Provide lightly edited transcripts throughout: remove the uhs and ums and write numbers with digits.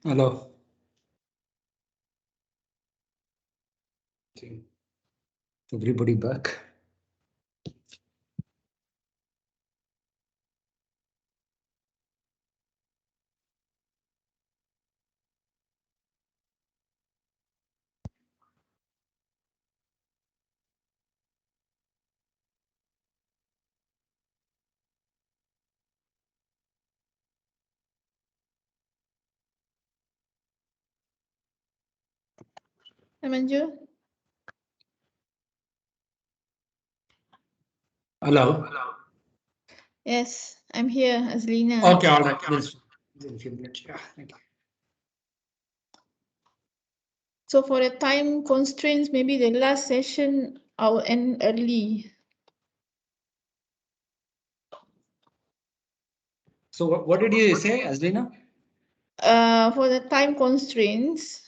Hello. Everybody back. Manju? Hello. Yes, I'm here, Azlina. Okay, all right. Yeah, thank you. So for the time constraints, maybe the last session I'll end early. So what did you say, Azlina? For the time constraints,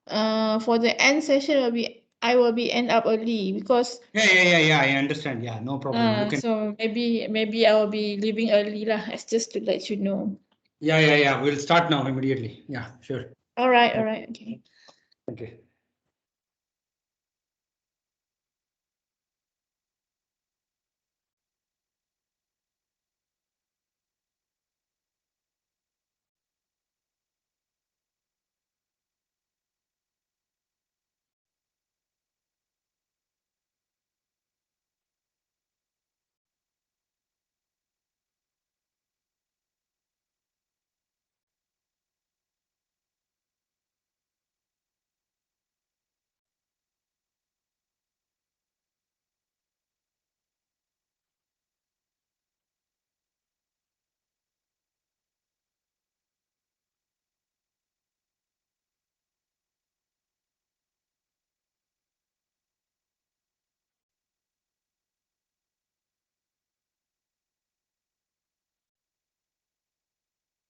for the end session I will be end up early because Yeah. I understand. Yeah, no problem. You can. so maybe I will be leaving early lah. It's just to let you know. Yeah. We'll start now immediately. Yeah, sure. All right, okay. Okay.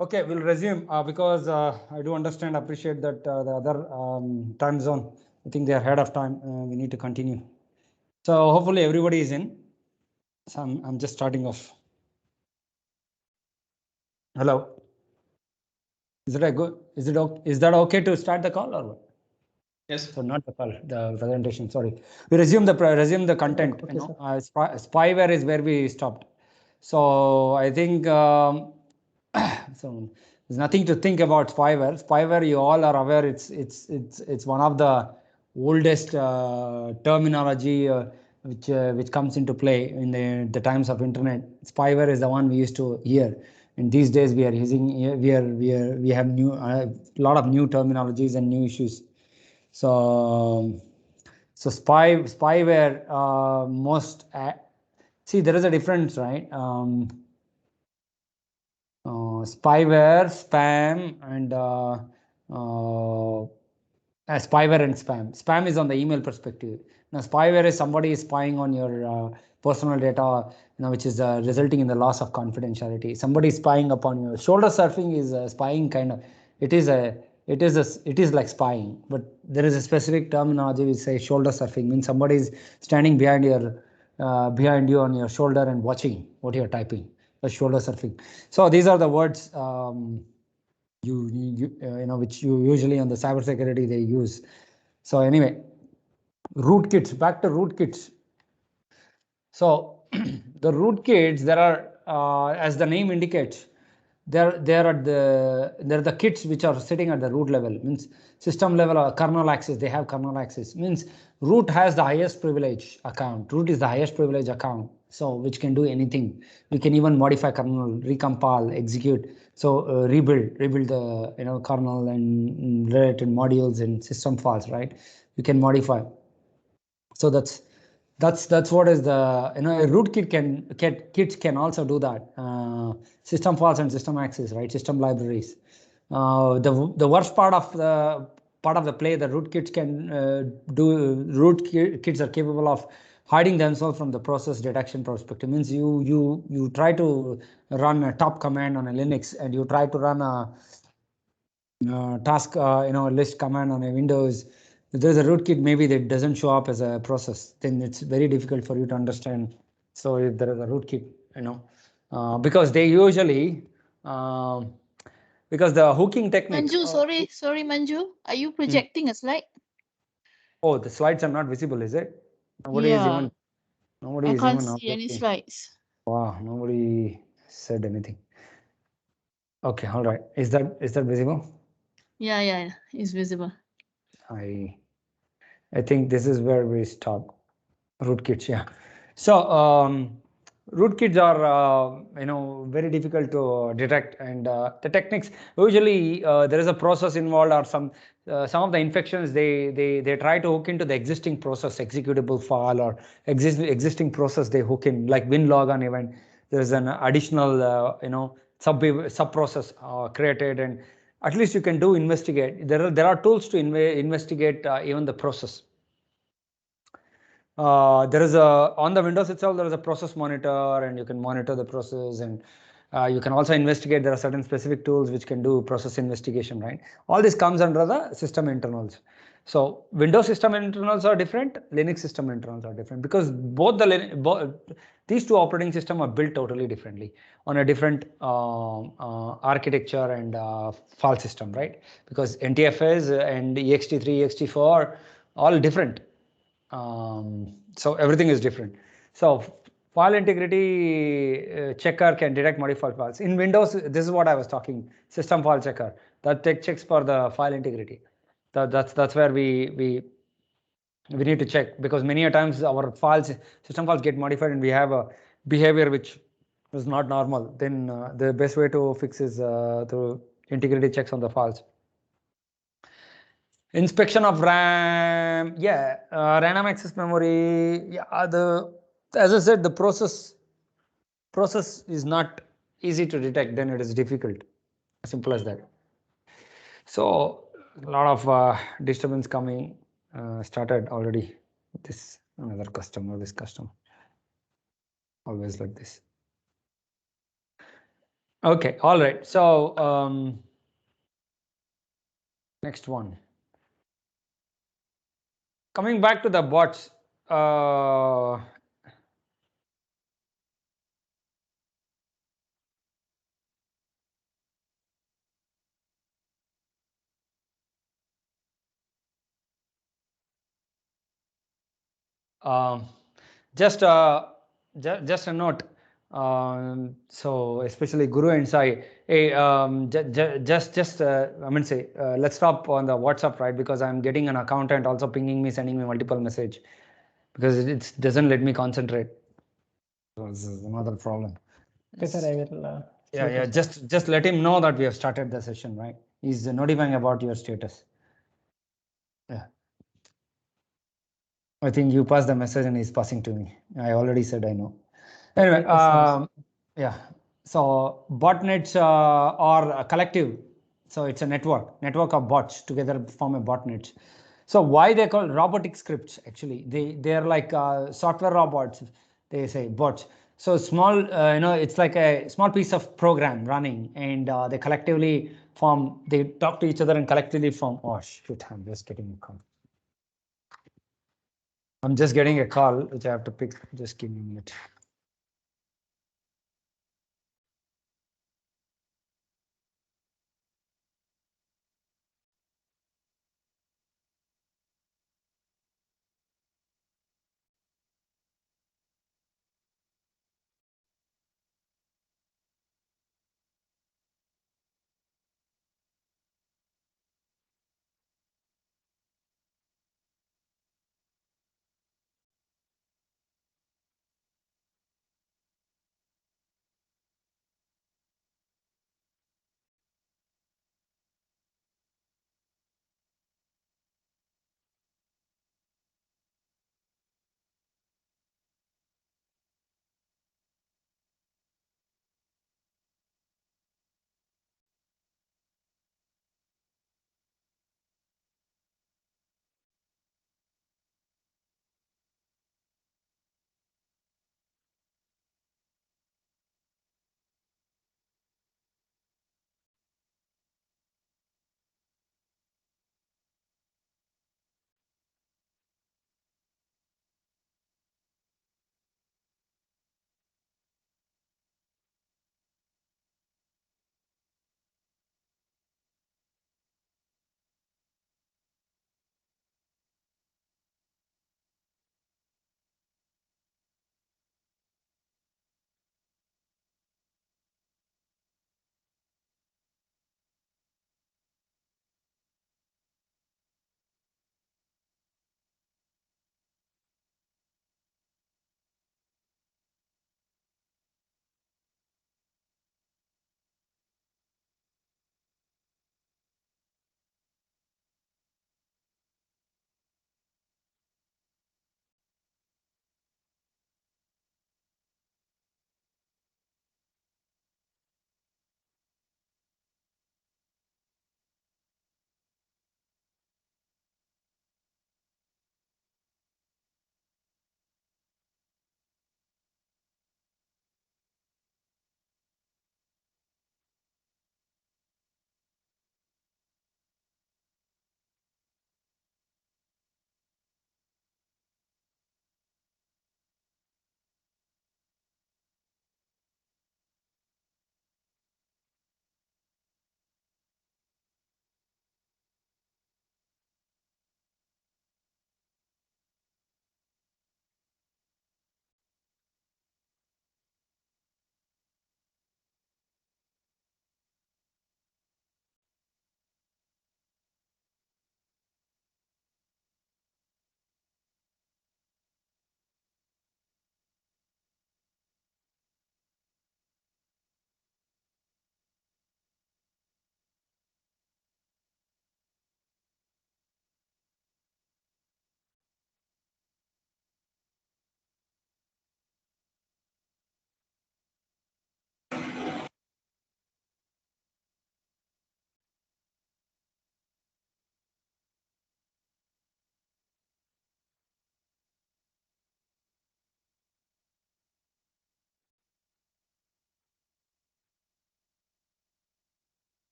Okay, we'll resume because I do understand, appreciate that the other time zone, I think they are ahead of time. We need to continue. So hopefully everybody is in. So I'm just starting off. Hello. Is it a good? Is that okay to start the call or what? Yes. So not the call, the presentation. Sorry. We resume the content. Okay, You know, spyware is where we stopped. So I think so. There's nothing to think about spyware. Spyware, you all are aware. It's one of the oldest terminology which comes into play in the times of internet. Spyware is the one we used to hear. And these days we are using we have new lot of new terminologies and new issues. So spyware see there is a difference, right? Spyware, spam, and spyware and spam. Spam is on the email perspective. Now, spyware is somebody is spying on your personal data, which is resulting in the loss of confidentiality. Somebody is spying upon you. Shoulder surfing is spying kind of. It is like spying, but there is a specific terminology which says shoulder surfing means somebody is standing behind you on your shoulder and watching what you're typing. That's shoulder surfing. So these are the words which you usually on the cybersecurity they use. So anyway, rootkits. Back to rootkits. So the rootkits, there are, as the name indicates, they're the kits which are sitting at the root level. Means system level or kernel access. They have kernel access. Means root has the highest privilege account. Root is the highest privilege account. So which can do anything. We can even modify kernel, recompile, execute. So rebuild the kernel and related modules and system files. Right? You can modify. So that's what is the a rootkit kits can also do that. System files and system access, right? System libraries. The worst part of the play, the rootkits can do. Rootkits are capable of hiding themselves from the process detection perspective. Means you try to run a top command on a Linux and you try to run a task list command on a Windows. If there's a rootkit maybe that doesn't show up as a process, then it's very difficult for you to understand. So if there is a rootkit, because they usually because the hooking technique. Manju, sorry, Manju. Are you Hmm. projecting a slide? Oh, the slides are not visible, is it? Nobody is Yeah, even nobody I is can't even see any objecting. slides. Wow, nobody said anything. Okay, all right. Is that visible? Yeah, it's visible. I I think this is where we stop. Rootkits, yeah. So rootkits are very difficult to detect, and the techniques usually there is a process involved, or some of the infections they try to hook into the existing process, executable file, or existing process they hook in, like winlog on event. There is an additional sub process created, and at least you can do investigate. There are tools to investigate even the process. There is a on the Windows itself, there is a process monitor, and you can monitor the process, and you can also investigate. There are certain specific tools which can do process investigation, right? All this comes under the system internals. So Windows system internals are different, Linux system internals are different, because these two operating systems are built totally differently on a different architecture and file system, right? Because NTFS and ext3, ext4 all different. So everything is different. So file integrity checker can detect modified files. In Windows, this is what I was talking, system file checker. That checks for the file integrity. That's where we need to check, because many a times our system files get modified, and we have a behavior which is not normal. Then the best way to fix is through integrity checks on the files. Inspection of RAM, yeah, random access memory, yeah. As I said, the process is not easy to detect. Then it is difficult. Simple as that. So a lot of disturbance coming started already. This another customer, this customer, always like this. Okay, all right. So next one. Coming back to the bots. Uh, Um, just just a note. So especially Guru and Sai, hey, just I mean say, let's stop on the WhatsApp, right? Because I'm getting an accountant also pinging me, sending me multiple message, because it doesn't let me concentrate. So this is another problem. Okay, sir, I will. Yeah. Just let him know that we have started the session, right? He's notifying about your status. Yeah. I think you passed the message and he's passing to me. I already said I know. Anyway, yeah. So botnets are a collective. So it's a network of bots together form a botnet. So why they call robotic scripts? Actually, they are like software robots. They say bots. So small, it's like a small piece of program running, and they collectively form. They talk to each other and collectively form. Oh shoot! I'm just getting a call. I'm just getting a call which I have to pick. Just give me a minute.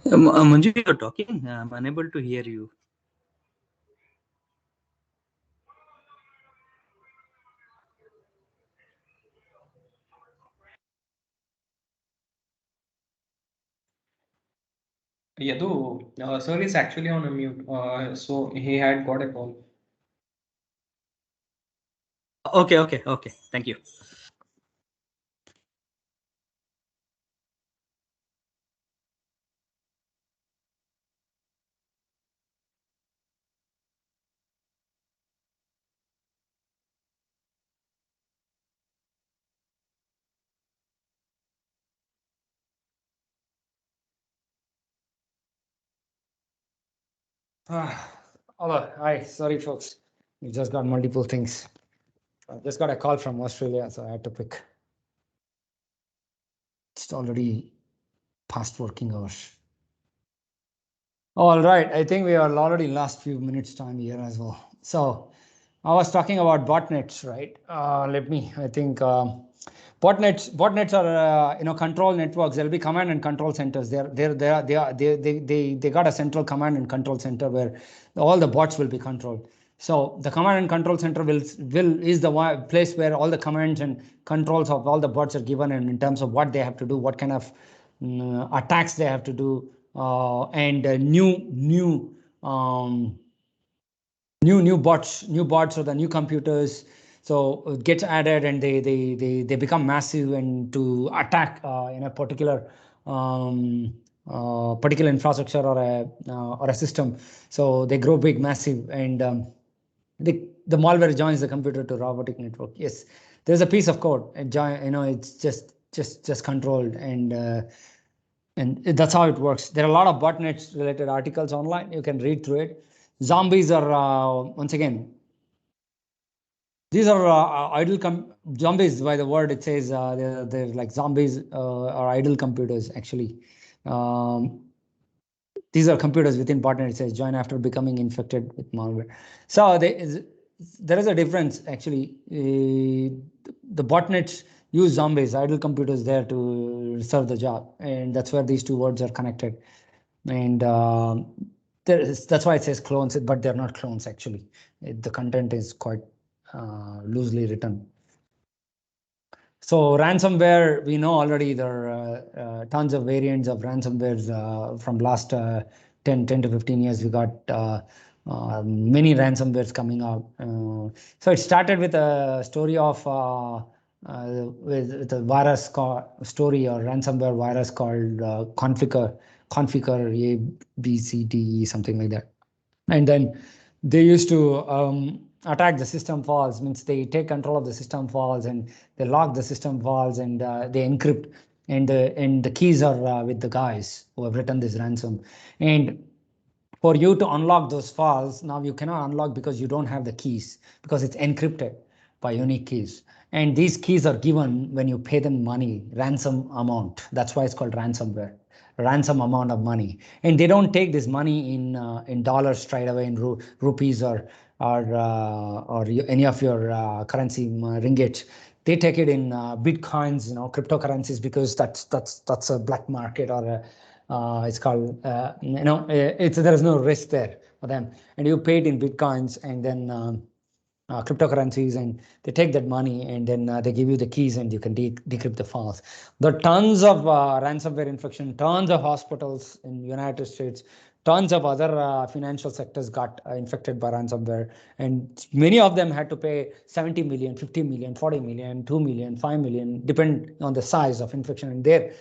Manju, you're talking. I'm unable to hear you. Yadu, sir is actually on a mute, so he had got a call. Okay. Thank you. Hello, hi, sorry folks. We just got multiple things. I just got a call from Australia, so I had to pick. It's already past working hours. All right, I think we are already last few minutes time here as well. So I was talking about botnets, right? I think botnets are control networks. There'll be command and control centers. They got a central command and control center where all the bots will be controlled. So the command and control center is the place where all the commands and controls of all the bots are given, and in terms of what they have to do, what kind of attacks they have to do, and new bots or the new computers. So it gets added and they become massive, and to attack in a particular infrastructure or a system. So they grow big, massive, and the malware joins the computer to robotic network. Yes, there's a piece of code, and it's just controlled, and that's how it works. There are a lot of botnets related articles online. You can read through it. Zombies are once again. These are zombies. By the word, it says they're like zombies are idle computers. Actually, these are computers within botnet. It says join after becoming infected with malware. So there is a difference actually. The botnets use zombies, idle computers, there to serve the job, and that's where these two words are connected. And that's why it says clones, but they're not clones actually. The content is quite loosely written. So ransomware, we know already there are tons of variants of ransomwares from last 10 to 15 years. We got many ransomwares coming out. So it started with a story of with a virus story or ransomware virus called Configure A, B, C, D, E, something like that. And then they used to attack the system files, means they take control of the system files and they lock the system files, and they encrypt, and the keys are with the guys who have written this ransom. And for you to unlock those files, now you cannot unlock because you don't have the keys, because it's encrypted by unique keys. And these keys are given when you pay them money, ransom amount. That's why it's called ransomware, ransom amount of money. And they don't take this money in dollars straight away, in rupees or any of your currency, ringgit. They take it in bitcoins, cryptocurrencies, because that's a black market, or it's called there is no risk there for them, and you pay it in bitcoins, and then cryptocurrencies, and they take that money, and then they give you the keys, and you can decrypt the files. There are tons of ransomware infection, tons of hospitals in United States, tons of other financial sectors got infected by ransomware, and many of them had to pay 70 million, 50 million, 40 million, 2 million, 5 million, depend on the size of infection and their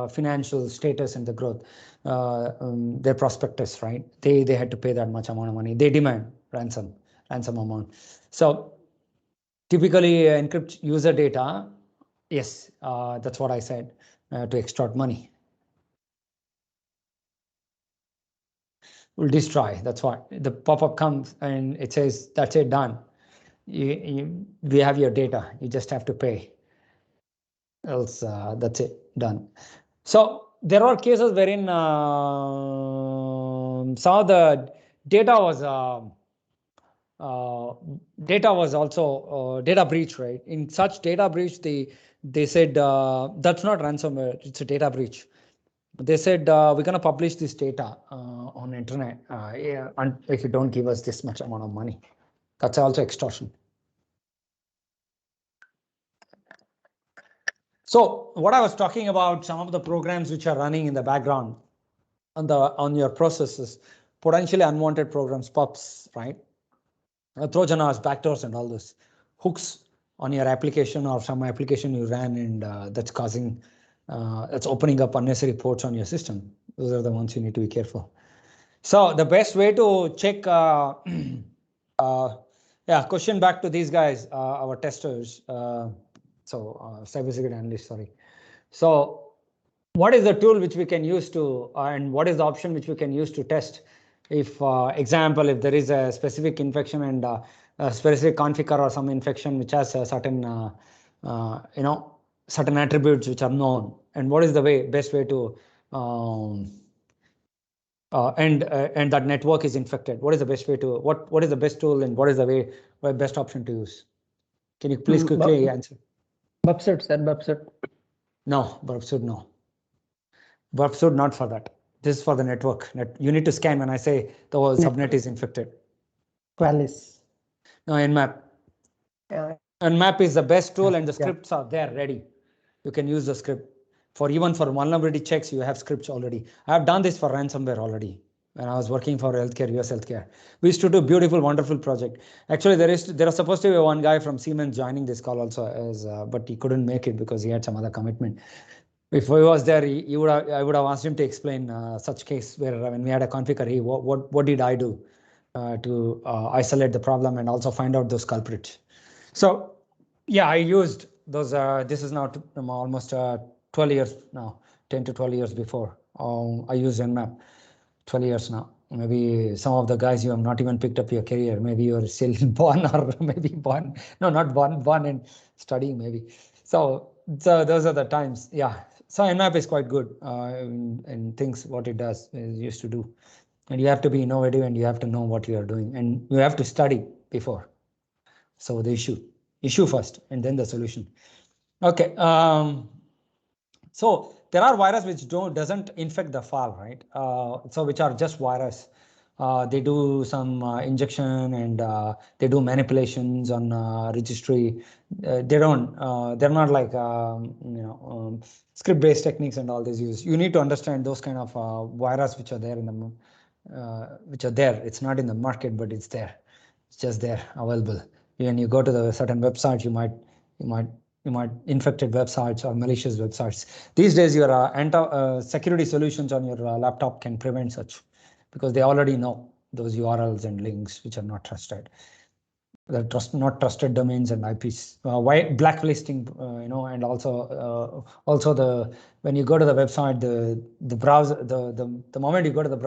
financial status and the growth, their prospectus, right? They had to pay that much amount of money. They demand ransom amount. So typically encrypt user data. Yes, that's what I said, to extort money. Will destroy. That's what the pop-up comes and it says, that's it, done. We have your data. You just have to pay. Else, that's it, done. So there are cases wherein some of the data was also data breach, right? In such data breach, the they said that's not ransomware, it's a data breach. They said we're going to publish this data on internet and if you don't give us this much amount of money. That's also extortion. So what I was talking about, some of the programs which are running in the background on your processes, potentially unwanted programs, pups, right? Trojan horse, backdoors, and all those hooks on your application or some application you ran, and that's causing, that's opening up unnecessary ports on your system. Those are the ones you need to be careful. So the best way to check, yeah, question back to these guys, our testers. Cybersecurity analysts, sorry. So what is the tool which we can use to, and what is the option which we can use to test? If, example, if there is a specific infection and a specific configure or some infection which has a certain, certain attributes which are known, and what is the best way to, and that network is infected. What is the best way to, what is the best tool and what is the best option to use? Can you please quickly answer? Bubsuit, sir, Bubsuit. No, Bubsuit, no. Bubsuit, not for that. This is for the network. You need to scan when I say the whole subnet is infected. Qualys. No, Nmap. Nmap is the best tool and the scripts are there ready. You can use the script. Even for vulnerability checks, you have scripts already. I have done this for ransomware already when I was working for healthcare, US healthcare. We used to do beautiful, wonderful project. Actually, there is supposed to be one guy from Siemens joining this call also, but he couldn't make it because he had some other commitment. If he was there, I would have asked him to explain such case where when we had a configure, what did I do to isolate the problem and also find out those culprits. So yeah, I used those. This is now almost 12 years now, 10 to 12 years before. I use Nmap, 12 years now. Maybe some of the guys you have not even picked up your career. Maybe you're still born or maybe born. No, not born and studying maybe. So those are the times. Yeah. So Nmap is quite good and things what it does is used to do. And you have to be innovative and you have to know what you are doing and you have to study before. So the issue first and then the solution. Okay. So there are viruses which doesn't infect the file, right? So which are just virus. They do some injection and they do manipulations on registry. They're not like script-based techniques and all this use. You need to understand those kind of virus which are there in the It's not in the market, but it's there. It's just there available. When you go to the certain website, you might infected websites or malicious websites. These days, your security solutions on your laptop can prevent such because they already know those URLs and links which are not trusted. They're not trusted domains and IPs. Blacklisting, and also when you go to the website, the browser, the moment you go to the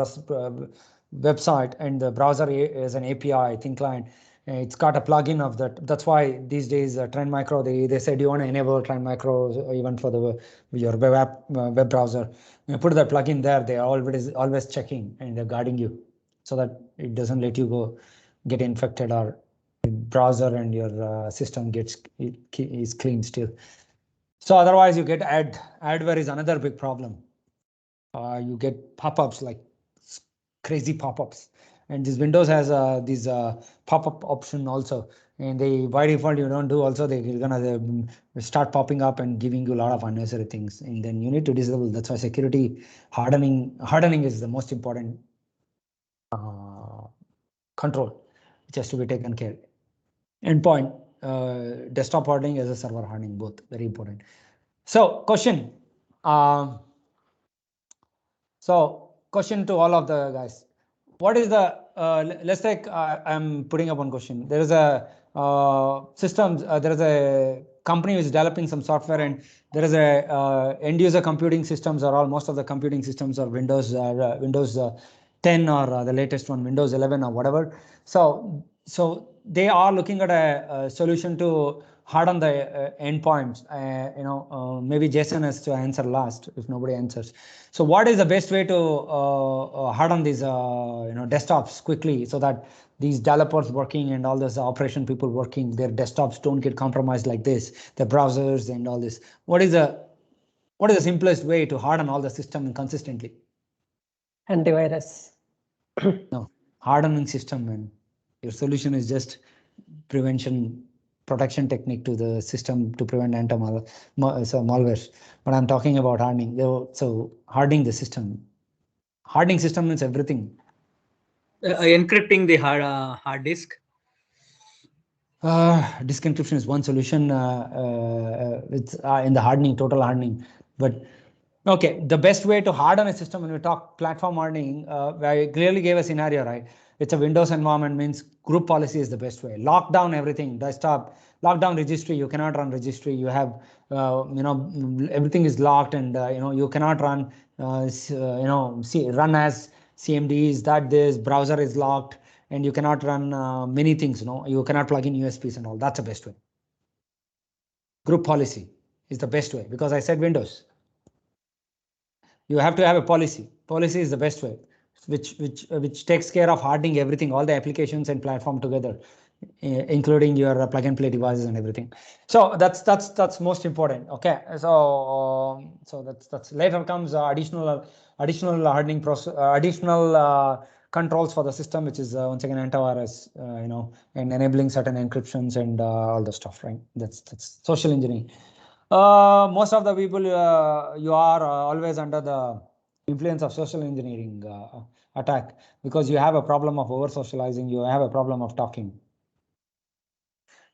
website and the browser is an API thin client. It's got a plugin of that. That's why these days Trend Micro, they said you want to enable Trend Micro even for your web browser. You put that plugin there. They are always checking and they're guarding you so that it doesn't let you get infected or browser and your system is clean still. So otherwise you get adware is another big problem. You get pop-ups like crazy pop-ups. And this Windows has this pop-up option also. And by default, you don't do also, they're gonna start popping up and giving you a lot of unnecessary things. And then you need to disable. That's why security hardening is the most important control, which has to be taken care. Endpoint, desktop hardening as a server hardening, both very important. So question. Question to all of the guys. What is the, let's take, I'm putting up one question. There is a system, there is a company which is developing some software and there is a end user computing systems are most of the computing systems are Windows 10 or the latest one, Windows 11 or whatever. So they are looking at a solution to harden the endpoints. Maybe Jason has to answer last if nobody answers. So what is the best way to harden these desktops quickly so that these developers working and all those operation people working, their desktops don't get compromised like this, their browsers and all this? What is the simplest way to harden all the system consistently? Antivirus. No, hardening system, man. Your solution is just protection technique to the system to prevent malware. But I'm talking about hardening. So hardening the system. Hardening system means everything. Encrypting the hard disk. Disk encryption is one solution. It's in the hardening, total hardening. But okay, the best way to harden a system when we talk platform hardening, I clearly gave a scenario, right? It's a Windows environment, means group policy is the best way. Lock down everything, desktop, lock down registry. You cannot run registry. You have, everything is locked, and you cannot run, run as CMDs. That this browser is locked, and you cannot run many things. You cannot plug in USBs and all. That's the best way. Group policy is the best way because I said Windows. You have to have a policy. Policy is the best way, which takes care of hardening everything, all the applications and platform together, including your plug and play devices and everything. So that's most important. Okay, so that's later comes additional hardening process, additional controls for the system, which is once again antivirus, and enabling certain encryptions and all the stuff, right? That's social engineering. Most of the people, you are always under the influence of social engineering attack because you have a problem of over socializing. You have a problem of talking.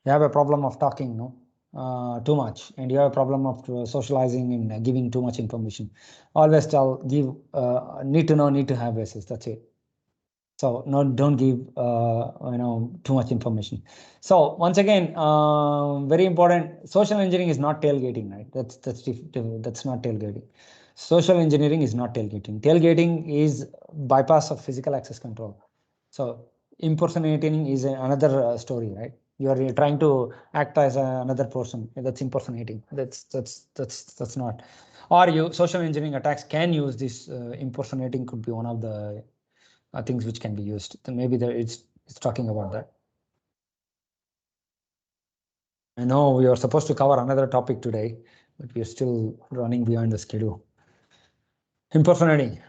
You have a problem of talking, too much, and you have a problem of socializing and giving too much information. Always give need to know, need to have basis. That's it. So don't give too much information. So once again, very important. Social engineering is not tailgating, right? That's not tailgating. Social engineering is not tailgating. Tailgating is bypass of physical access control. So impersonating is another story, right? You're trying to act as another person. That's impersonating. That's not. Or social engineering attacks can use this. Impersonating could be one of the things which can be used. Then maybe it's talking about that. I know we are supposed to cover another topic today, but we are still running behind the schedule. Impersonating.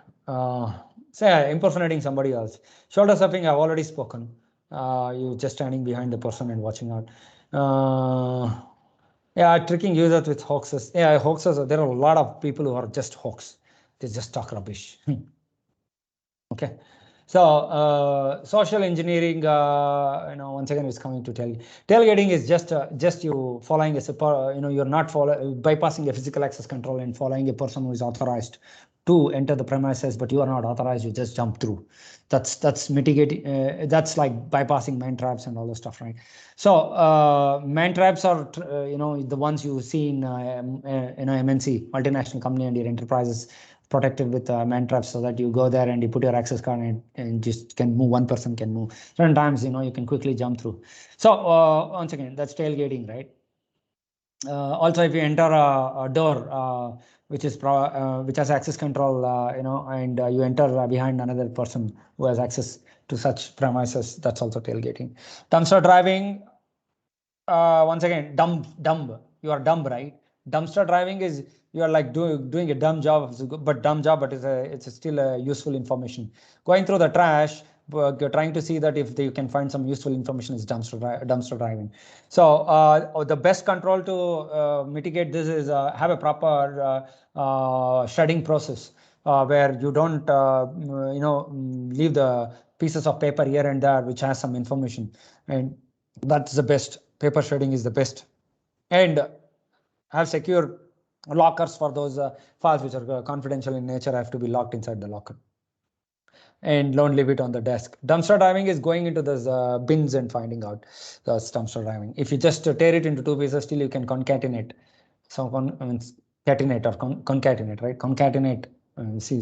Say impersonating somebody else. Shoulder surfing, I've already spoken. You just standing behind the person and watching out. Yeah, tricking users with hoaxes. Yeah, hoaxes. There are a lot of people who are just hoax. They just talk rubbish. Okay. So social engineering, once again, is coming to tailgating is just you following you're not bypassing a physical access control and following a person who is authorized to enter the premises, but you are not authorized. You just jump through. That's mitigating. That's like bypassing man traps and all the stuff, right? So man traps are the ones you see in MNC, multinational company, and your enterprises protected with man traps, so that you go there and you put your access card and just can move. One person can move. Certain times, you can quickly jump through. So once again, that's tailgating, right? Also, if you enter a door which has access control, and you enter behind another person who has access to such premises, that's also tailgating. Dumpster driving. Once again, dumb. You are dumb, right? Dumpster driving is you are like doing a dumb job, but it's still a useful information. Going through the trash, you're trying to see that if you can find some useful information is dumpster driving. So the best control to mitigate this is have a proper shredding process where you don't leave the pieces of paper here and there which has some information, and that's the best. Paper shredding is the best. And have secure lockers for those files which are confidential in nature, have to be locked inside the locker. And don't leave it on the desk. Dumpster diving is going into those bins and finding out. That's dumpster diving. If you just tear it into two pieces, still you can concatenate. So catenate or concatenate, right? Concatenate. C++.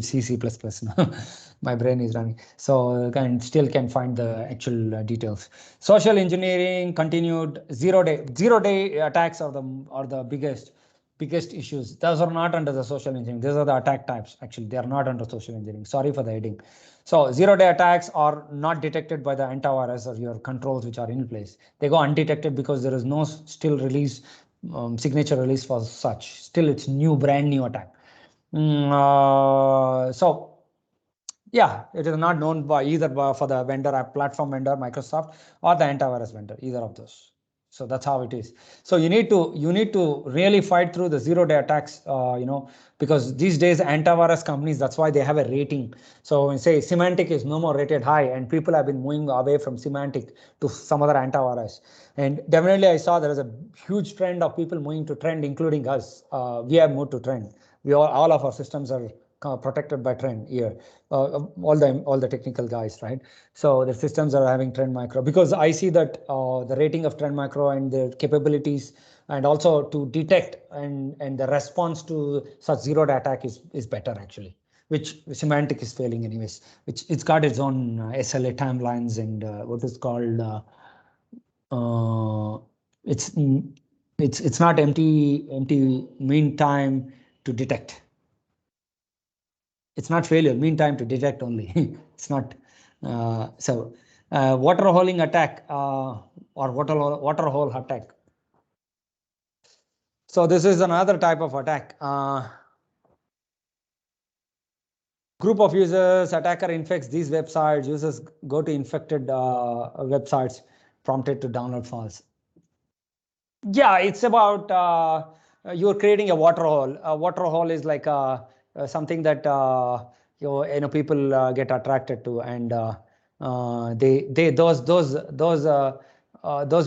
My brain is running. So can still can find the actual details. Social engineering continued. Zero day attacks are the biggest issues. Those are not under the social engineering. These are the attack types. Actually, they are not under social engineering. Sorry for the heading. So zero-day attacks are not detected by the antivirus or your controls which are in place. They go undetected because there is no still release, signature release for such. Still, it's brand new attack. So yeah, it is not known by either for the vendor, platform vendor, Microsoft, or the antivirus vendor, either of those. So that's how it is. So you need to really fight through the zero-day attacks, because these days antivirus companies, that's why they have a rating. So when say Symantec is no more rated high, and people have been moving away from Symantec to some other antivirus. And definitely I saw there is a huge trend of people moving to Trend, including us. We have moved to Trend. All of our systems are protected by Trend here. All the technical guys, right? So the systems are having Trend Micro, because I see that the rating of Trend Micro and the capabilities, and also to detect and the response to such zero-day attack is better actually, which Symantec is failing anyways. Which it's got its own SLA timelines and what is called it's not empty mean time to detect. It's not failure, mean time to detect only. It's not. Water holing attack or water hole attack. So this is another type of attack. Group of users, attacker infects these websites, users go to infected websites, prompted to download files. Yeah, it's about you're creating a water hole. A water hole is like something that people get attracted to, and those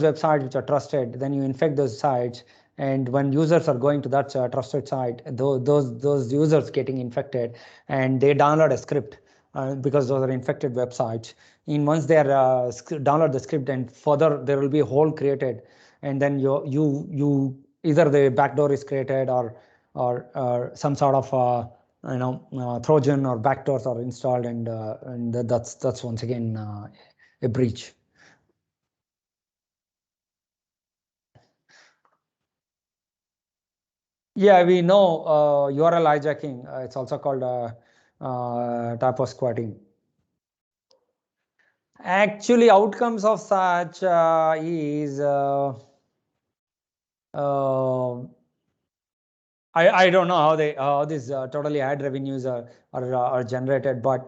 websites which are trusted. Then you infect those sites, and when users are going to that trusted site, those users getting infected, and they download a script because those are infected websites. And once they are download the script, and further there will be a hole created, and then you either the backdoor is created or some sort of Trojan or backdoors are installed, and that's once again a breach. Yeah, we know URL hijacking. It's also called typo squatting. Actually, outcomes of such is I don't know how these totally ad revenues are generated, but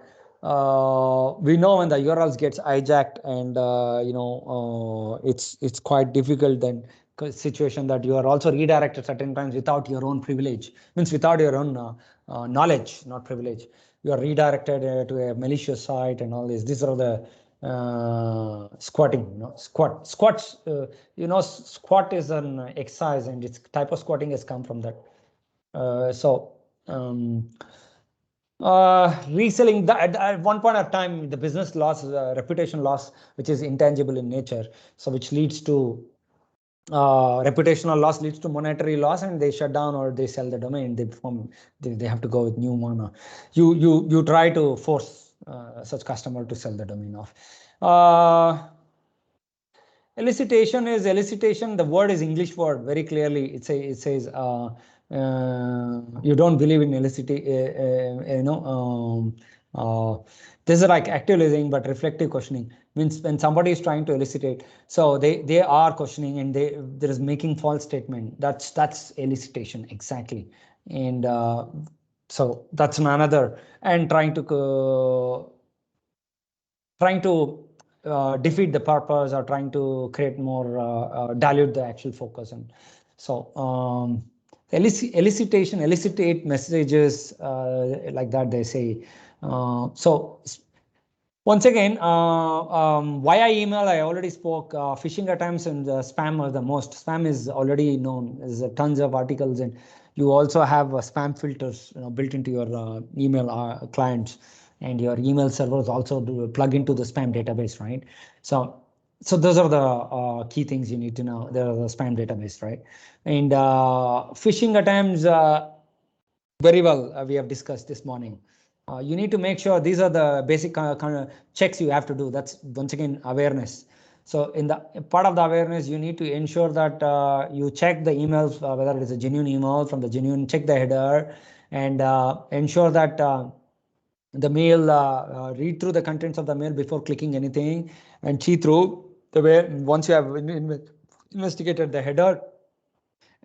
we know when the URLs gets hijacked, and it's quite difficult then situation that you are also redirected certain times without your own privilege, means without your own knowledge, not privilege. You are redirected to a malicious site and all this. These are the squatting, squats. Squat is an exercise, and its type of squatting has come from that. Reselling at one point of time, the business loss, reputation loss, which is intangible in nature, so which leads to reputational loss, leads to monetary loss, and they shut down or they sell the domain. They have to go with new one. You try to force such customer to sell the domain off. Elicitation is elicitation. The word is English word very clearly. It says you don't believe in elicity. This is like active listening, but reflective questioning means when somebody is trying to elicitate, so they are questioning, and there is making false statement. That's elicitation exactly, and so that's another, and trying to defeat the purpose, or trying to create more dilute the actual focus. And so elicitate messages like that, they say. So once again, via email, I already spoke. Phishing attempts and spam are the most. Spam is already known. There's tons of articles, and you also have spam filters built into your email clients, and your email servers also plug into the spam database, right? So those are the key things you need to know. There are the spam database, right? And phishing attempts, very well, we have discussed this morning. You need to make sure these are the basic kind of checks you have to do. That's once again awareness. So in the part of the awareness, you need to ensure that you check the emails, whether it is a genuine email from the genuine, check the header, and ensure that the mail, read through the contents of the mail before clicking anything, and see through the way. Once you have investigated the header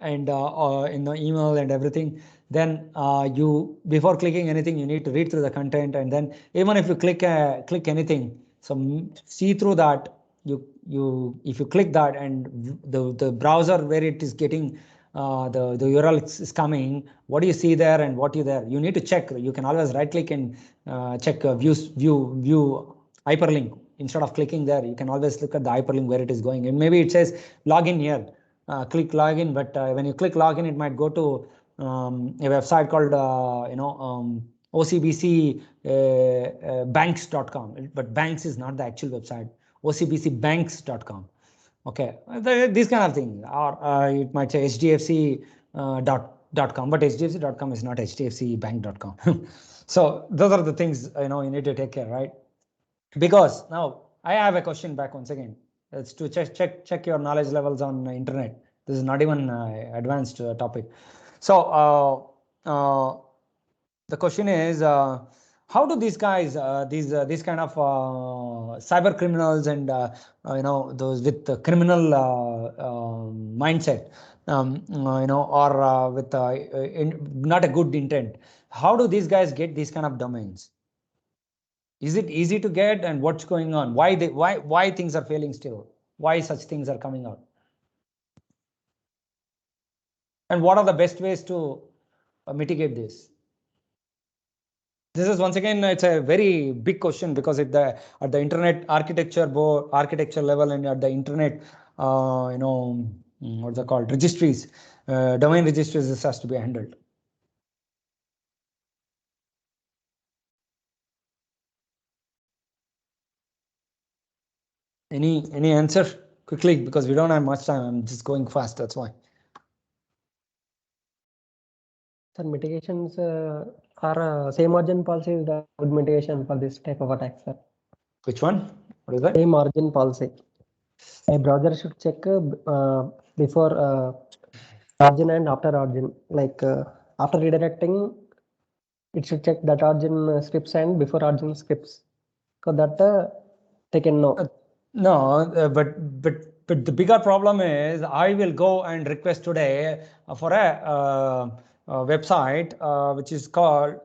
and in the email and everything, then you, before clicking anything, you need to read through the content, and then even if you click anything, so see through that. You if you click that and the browser where it is getting the URL is coming, what do you see there and what you there, you need to check. You can always right click and check view hyperlink. Instead of clicking there, you can always look at the hyperlink where it is going, and maybe it says login here. Click login, but when you click login, it might go to a website called OCBC banks.com, but banks is not the actual website. OCBCbanks.com. Okay, these kind of things, or it might say HDFC .com, but HDFC.com is not HDFCbank.com. So those are the things you need to take care, right? Because now I have a question back once again. It's to check your knowledge levels on the internet. This is not even advanced topic. So the question is, how do these guys, these kind of cyber criminals and those with the criminal mindset, or with not a good intent, how do these guys get these kind of domains? Is it easy to get, and what's going on? Why things are failing still? Why such things are coming out? And what are the best ways to mitigate this? This is once again, it's a very big question, because at the internet architecture level, and at the internet, what's it called, registries, domain registries, this has to be handled. Any answer quickly, because we don't have much time. I'm just going fast, that's why. Sir, mitigations are same origin policy is the good mitigation for this type of attack, sir. Which one? What is that? Same origin policy. A browser should check before origin and after origin. Like after redirecting, it should check that origin scripts and before origin scripts, so that they can know. No, but the bigger problem is, I will go and request today for a website which is called,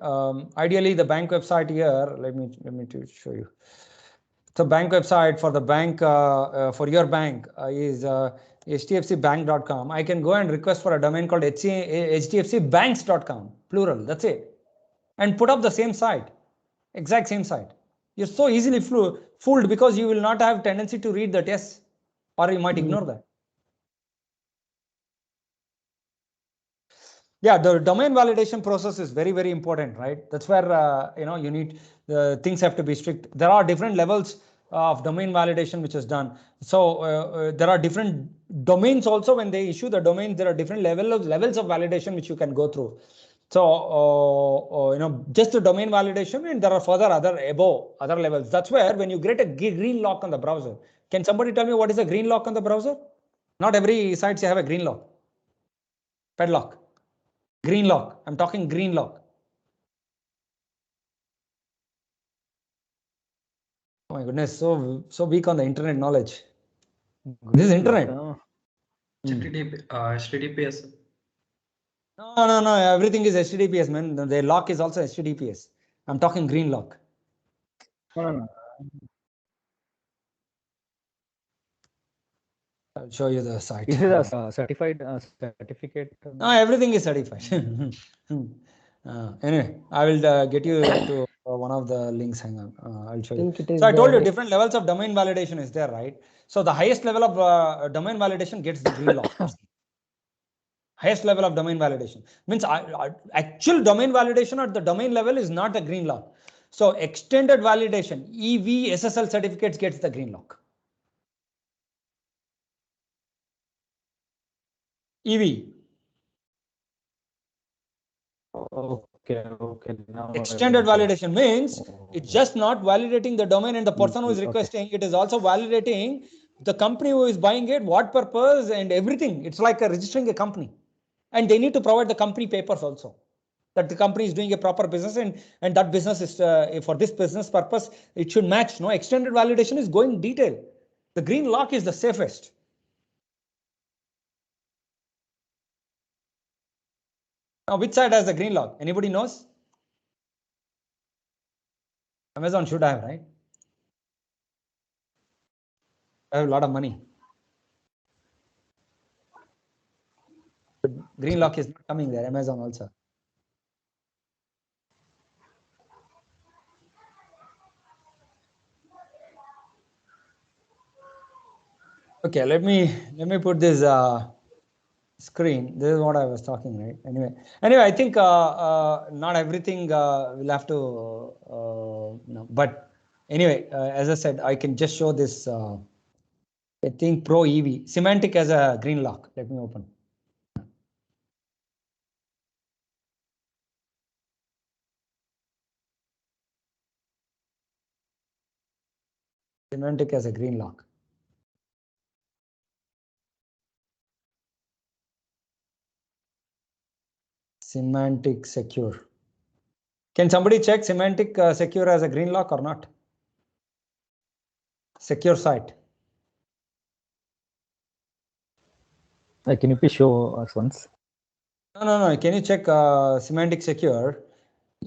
ideally the bank website here. Let me to show you. So bank website for the bank, for your bank is hdfcbank.com. I can go and request for a domain called hdfcbanks.com, plural. That's it, and put up the same site, exact same site. You're so easily fooled, because you will not have tendency to read that, yes, or you might ignore that. Yeah, the domain validation process is very, very important, right? That's where you need, things have to be strict. There are different levels of domain validation which is done. So there are different domains also. When they issue the domains, there are different levels of validation which you can go through. So just the domain validation, and there are further other levels. That's where, when you get a green lock on the browser, can somebody tell me what is a green lock on the browser? Not every site have a green lock. Padlock. Green lock. I'm talking green lock. Oh my goodness, so weak on the internet knowledge. This is internet. HTTPS. No, everything is HTTPS, man. The lock is also HTTPS. I'm talking green lock. No. I'll show you the site. This is a certified certificate. No, everything is certified. Anyway, I will get you to one of the links. Hang on, I'll show you. So I told you different levels of domain validation is there, right? So the highest level of domain validation gets the green lock. Highest level of domain validation means actual domain validation at the domain level is not a green lock. So extended validation, EV SSL certificates, gets the green lock. EV. Okay. Now I Extended got it. validation means it's just not validating the domain and the person who is Okay. requesting. It is also validating the company who is buying it, what purpose and everything. It's like registering a company, and they need to provide the company papers also, that the company is doing a proper business, and that business is for this business purpose. It should match. No, extended validation is going detail. The green lock is the safest. Now, which side has the green lock? Anybody knows? Amazon should have, right? I have a lot of money. But green lock is not coming there. Amazon also. Okay, let me put this screen. This is what I was talking, right? Anyway, I think not everything will have to, no. But anyway, as I said, I can just show this. I think Pro EV Semantic as a green lock. Let me open. Semantic as a green lock. Semantic secure. Can somebody check Semantic secure as a green lock or not? Secure site. Can you please show us once? No. Can you check Semantic secure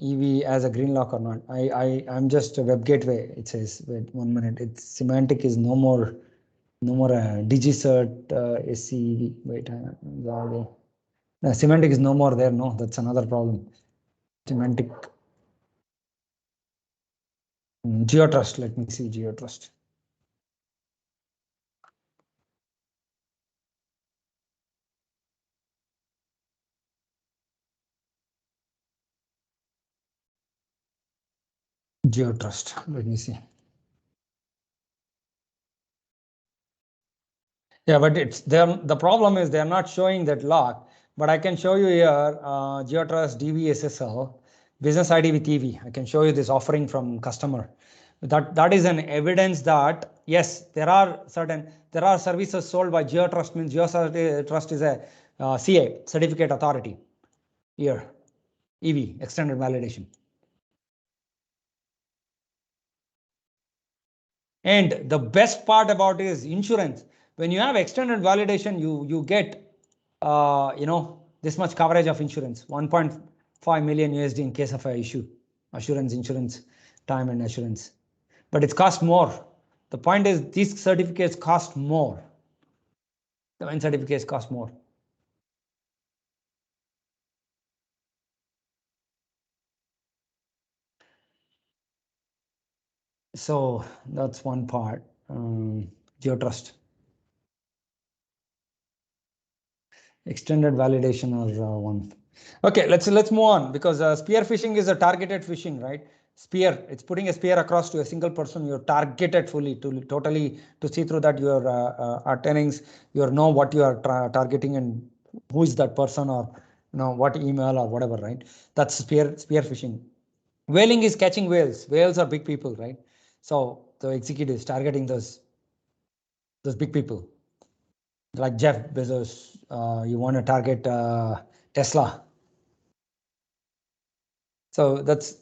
EV as a green lock or not? I'm just a web gateway. It says, wait 1 minute. It's Semantic is no more DigiCert SC. Wait, no, Semantic is no more there. No, that's another problem. Semantic GeoTrust. Let me see GeoTrust. GeoTrust. Let me see. Yeah, but it's there. The problem is they are not showing that lock. But I can show you here GeoTrust DVSSL business ID with EV. I can show you this offering from customer. That is an evidence that yes, there are services sold by GeoTrust. Means GeoTrust is a CA certificate authority. Here, EV extended validation. And the best part about it is insurance. When you have extended validation, you get this much coverage of insurance, 1.5 million USD in case of a issue, insurance time and assurance. But it's cost more. The point is these certificates cost more. The certificates cost more. So that's one part. GeoTrust. Extended validation or one. Okay, let's move on, because spear phishing is a targeted phishing, right? Spear, it's putting a spear across to a single person. You're targeted fully to see through that your attendings. You know what you are targeting and who is that person, or what email or whatever, right? That's spear phishing. Whaling is catching whales. Whales are big people, right? So the executives targeting those big people. Like Jeff Bezos, you want to target Tesla. So that's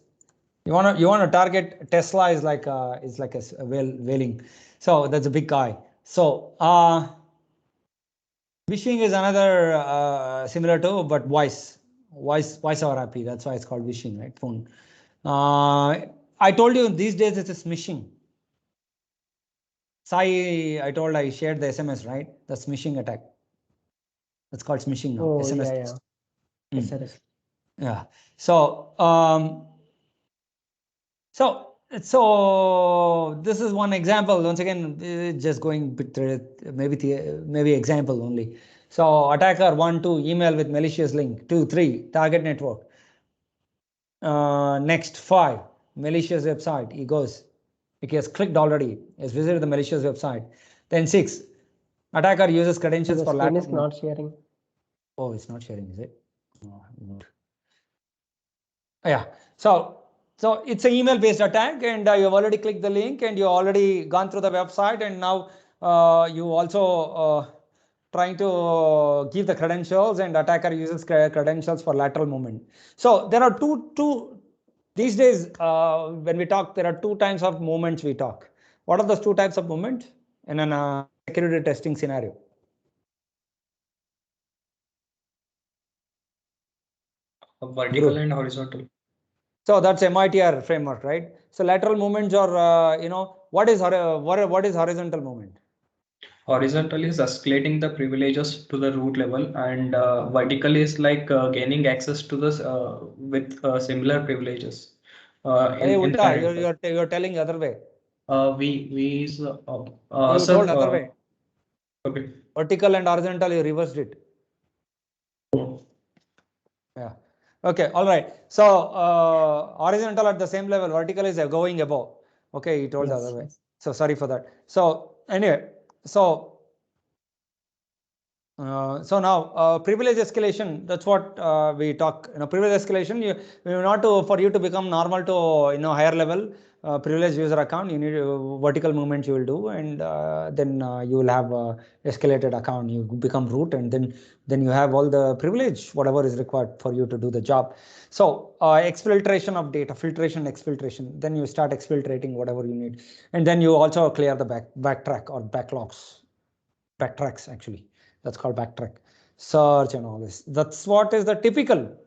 you want to target Tesla is like a whaling. So that's a big guy. So phishing is another similar to, but voice over IP. That's why it's called phishing, right? Phone. I told you these days it's a smishing. Sai, I shared the SMS, right? The smishing attack. That's called smishing now. Oh, SMS. yeah. SRS. Yeah. So so this is one example. Once again, just going maybe example only. So attacker 1, 2 email with malicious link. 2, 3 target network. Next 5 malicious website. He goes. He has clicked already. He has visited the malicious website. Then 6 attacker uses credentials The for screen lateral. is not sharing. Oh, it's not sharing, is it? Oh, good. 7 attacker 1, 2 email with malicious link. 2, 3 target network. Next 5 malicious website. He goes. He has visited the malicious website. Then 6 attacker uses credentials for lateral. Oh, it's not sharing, is it? Oh, good. Yeah. So it's an email based attack, and you've already clicked the link and you already gone through the website, and now you also trying to give the credentials, and attacker uses credentials for lateral movement. So there are two these days when we talk, there are two types of movements we talk. What are those two types of movement in a security testing scenario? Vertical and horizontal. So that's MITR framework, right? So lateral movements are, what is horizontal movement? Horizontal is escalating the privileges to the root level, and vertical is like gaining access to this with similar privileges. Hey, In the Ulta, network. you're telling the other way. We is You sir. told other way. Okay. Vertical and horizontal, you reversed it. Yeah. Okay. All right. So horizontal at the same level, vertical is going above. Okay, you told the other way. So sorry for that. So anyway, so now privilege escalation. That's what we talk. Privilege escalation. You not to for you to become normal to higher level privileged user account. You need vertical movement you will do, and then you will have escalated account. You become root, and then you have all the privilege whatever is required for you to do the job. So exfiltration of data, filtration, exfiltration. Then you start exfiltrating whatever you need, and then you also clear the backtrack or backlogs. Backtracks actually, that's called backtrack, search and all this. That's what is the typical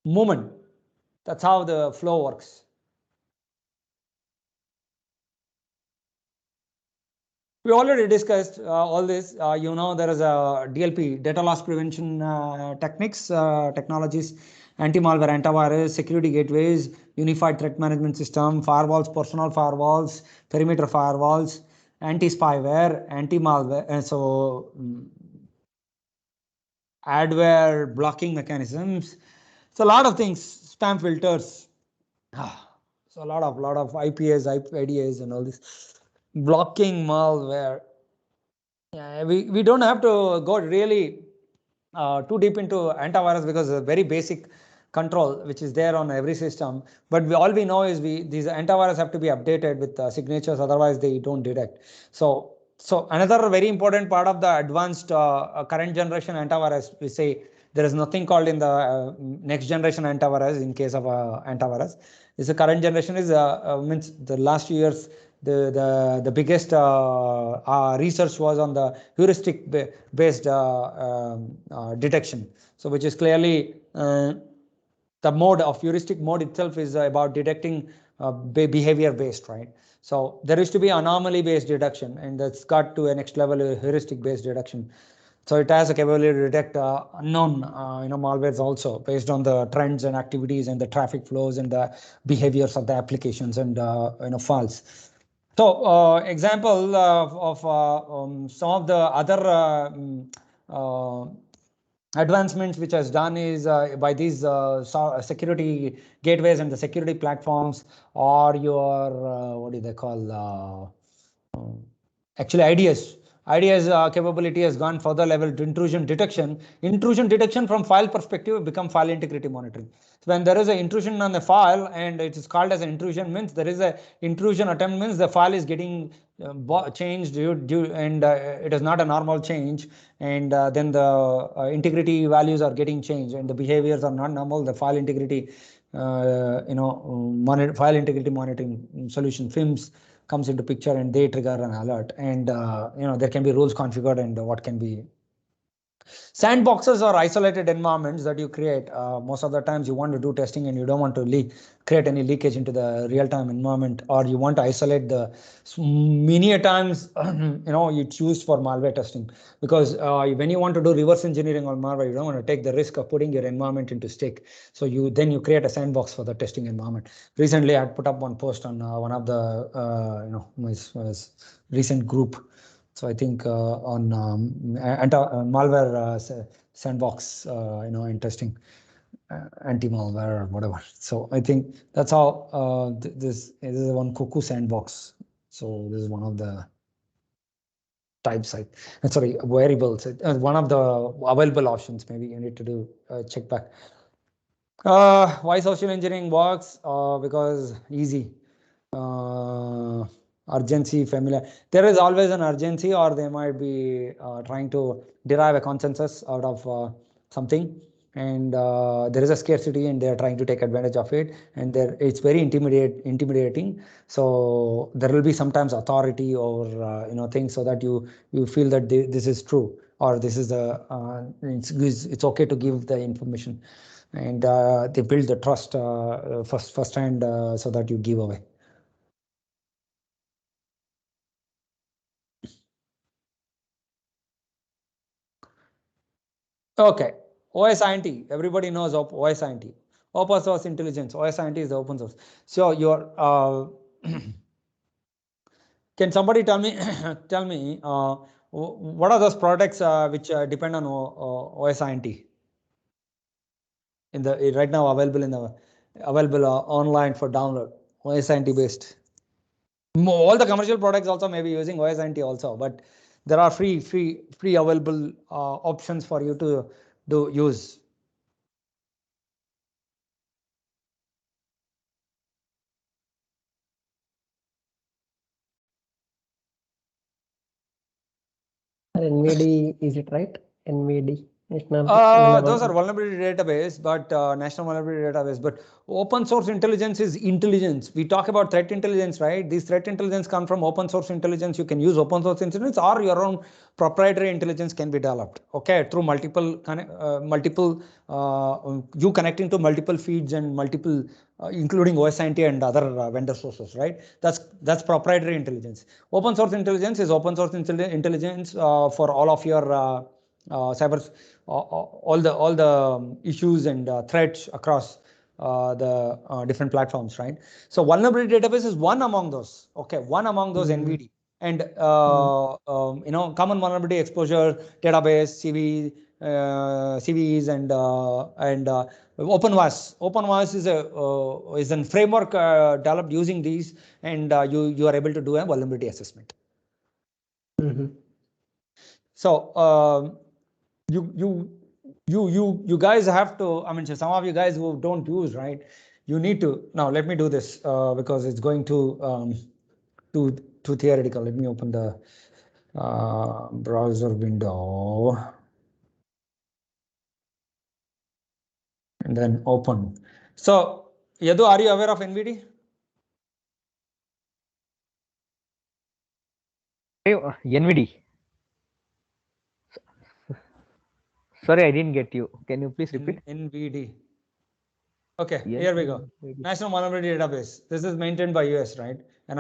movement. That's how the flow works. We already discussed all this. There is a DLP, data loss prevention techniques, technologies, anti-malware, antivirus, security gateways, unified threat management system, firewalls, personal firewalls, perimeter firewalls, anti-spyware, anti-malware, and so adware blocking mechanisms. So a lot of things, spam filters. So a lot of IPS, IDAs and all this blocking malware. Yeah, we don't have to go really too deep into antivirus because it's a very basic control which is there on every system. But all we know is these antivirus have to be updated with signatures, otherwise they don't detect. So another very important part of the advanced current generation antivirus, we say there is nothing called in the next generation antivirus in case of antivirus. This current generation is means the last years the biggest research was on the heuristic based detection. So which is clearly the mode of heuristic mode itself is about detecting behavior based, right? So there is to be anomaly based detection, and that's got to a next level heuristic based detection. So it has a capability to detect unknown malwares also based on the trends and activities and the traffic flows and the behaviors of the applications and files. So example of some of the other advancements which has done is by these security gateways and the security platforms, or your what do they call actually IDS capability has gone further level to intrusion detection from file perspective become file integrity monitoring. So when there is an intrusion on the file and it is called as an intrusion, means there is a intrusion attempt, means the file is getting changed and it is not a normal change, and then the integrity values are getting changed and the behaviors are not normal. The file integrity file integrity monitoring solution FIMS comes into picture, and they trigger an alert, and there can be rules configured and what can be. Sandboxes are isolated environments that you create. Most of the times you want to do testing and you don't want to create any leakage into the real-time environment, or you want to isolate the many a times it's used for malware testing, because when you want to do reverse engineering on malware, you don't want to take the risk of putting your environment into stake. So you create a sandbox for the testing environment. Recently I had put up one post on one of the my recent group. So I think on malware sandbox, in testing, anti-malware or whatever. So I think that's how this is one Cuckoo sandbox. So this is one of the types. Sorry, variables. One of the available options. Maybe you need to do check back. Why social engineering works? Because easy. Urgency, familiar. There is always an urgency, or they might be trying to derive a consensus out of something, and there is a scarcity, and they are trying to take advantage of it, and there it's very intimidating. So there will be sometimes authority or things, so that you feel that this is true, or this is it's okay to give the information, and they build the trust first hand, so that you give away. Okay, OSINT, everybody knows OSINT. Open source intelligence, OSINT is the open source. So can somebody tell me, tell me, what are those products which depend on OSINT in the right now available online for download, OSINT based. All the commercial products also may be using OSINT also, but there are free available options for you to use. NVD, is it right? NVD, National Those are vulnerability database, but national vulnerability database. But open source intelligence is intelligence. We talk about threat intelligence, right? These threat intelligence come from open source intelligence. You can use open source intelligence, or your own proprietary intelligence can be developed. Okay, through multiple you connecting to multiple feeds and multiple, including OSINT and other vendor sources, right? That's proprietary intelligence. Open source intelligence is open source intelligence for all of your all the issues and threats across the different platforms, right? So vulnerability database is one among those. Okay, one among those NVD, and common vulnerability exposure database, CVEs, and OpenVAS. OpenVAS is a framework developed using these, and you are able to do a vulnerability assessment. So you guys have to, I mean, some of you guys who don't use, right? You need to, now let me do this because it's going to too theoretical. Let me open the browser window and then open. So Yadu, are you aware of NVD? NVD. Sorry, I didn't get you. Can you please repeat? NVD. Okay, here we go. National Vulnerability Database. This is maintained by US, right? And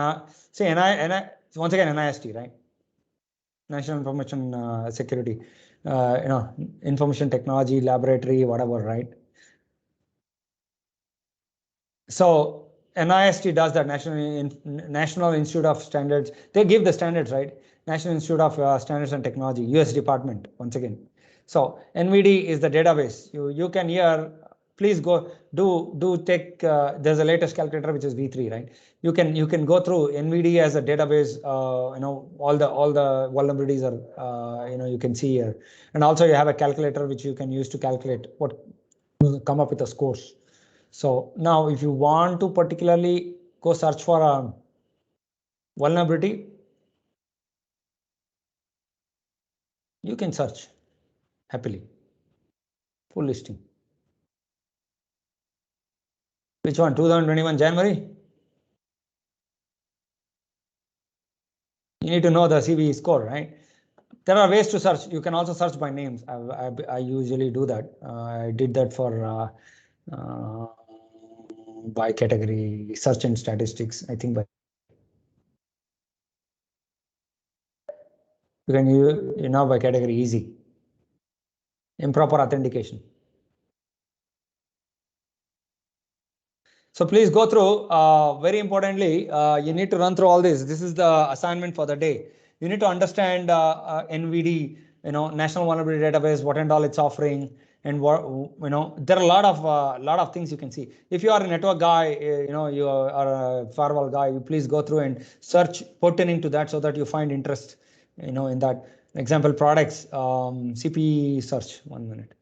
see, once again, NIST, right? National Information Security, Information Technology Laboratory, whatever, right? So NIST does that, National Institute of Standards. They give the standards, right? National Institute of Standards and Technology, US Department, once again. So NVD is the database. You can here, please go take. There's a latest calculator which is V3, right? You can go through NVD as a database. All the vulnerabilities are you can see here, and also you have a calculator which you can use to calculate come up with the scores. So now if you want to particularly go search for a vulnerability, you can search happily. Full listing. Which one? 2021 January? You need to know the CVE score, right? There are ways to search. You can also search by names. I usually do that. I did that for by category, search and statistics. I think you can by category, easy. Improper authentication. So please go through. Very importantly, you need to run through all this. This is the assignment for the day. You need to understand NVD, National Vulnerability Database, what and all it's offering, and what there are a lot of things you can see. If you are a network guy, you are a firewall guy, you please go through and search pertaining to that so that you find interest, in that. Example products, CP search. 1 minute.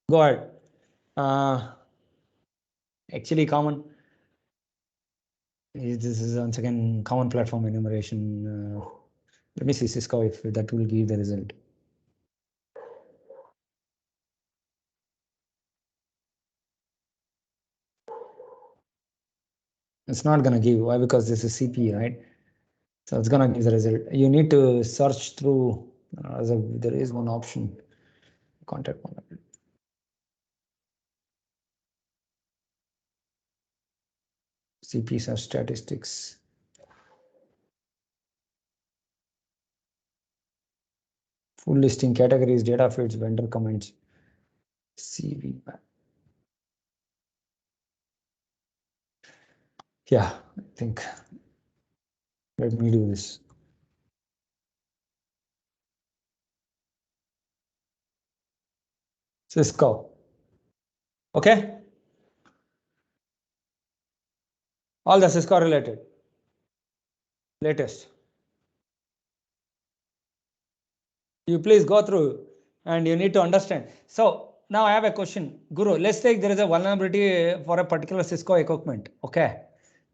Go ahead. actually common. This is once again common platform enumeration. Let me see Cisco if that will give the result. It's not gonna give. Why? Because this is CP, right? So it's gonna give the result. You need to search through. There is one option. Contact one. CP search statistics. Full listing, categories, data feeds, vendor comments. CV. Yeah, I think. Let me do this. Cisco. Okay. All the Cisco related. Latest. You please go through and you need to understand. So now I have a question. Guru, let's take there is a vulnerability for a particular Cisco equipment. Okay.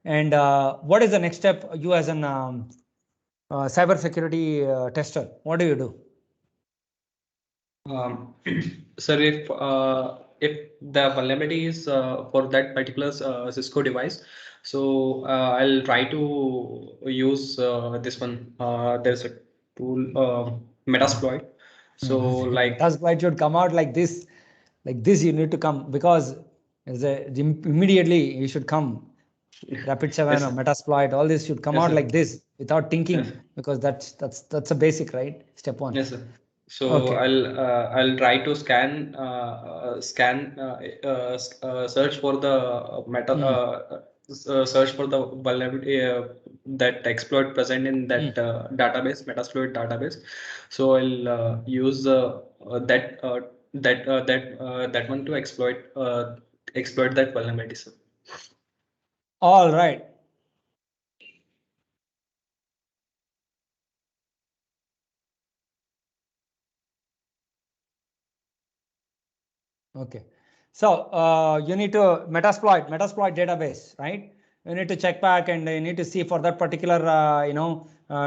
And what is the next step you as an cybersecurity tester? What do you do? Sir, if the vulnerability is for that particular Cisco device, so I'll try to use this one. There's a tool, Metasploit. So like Metasploit should come out like this. Like this, you need to come because immediately you should come. Rapid7 Yes, or Metasploit, all this should come yes, out sir. like this without thinking Yes. because that's a basic, right? Step one. Yes, sir. So Okay. I'll try to search for the search for the vulnerability that exploit present in that database, Metasploit database. So I'll use that one to exploit that vulnerability, sir. All right. Okay. So you need to Metasploit database, right? You need to check back and you need to see for that particular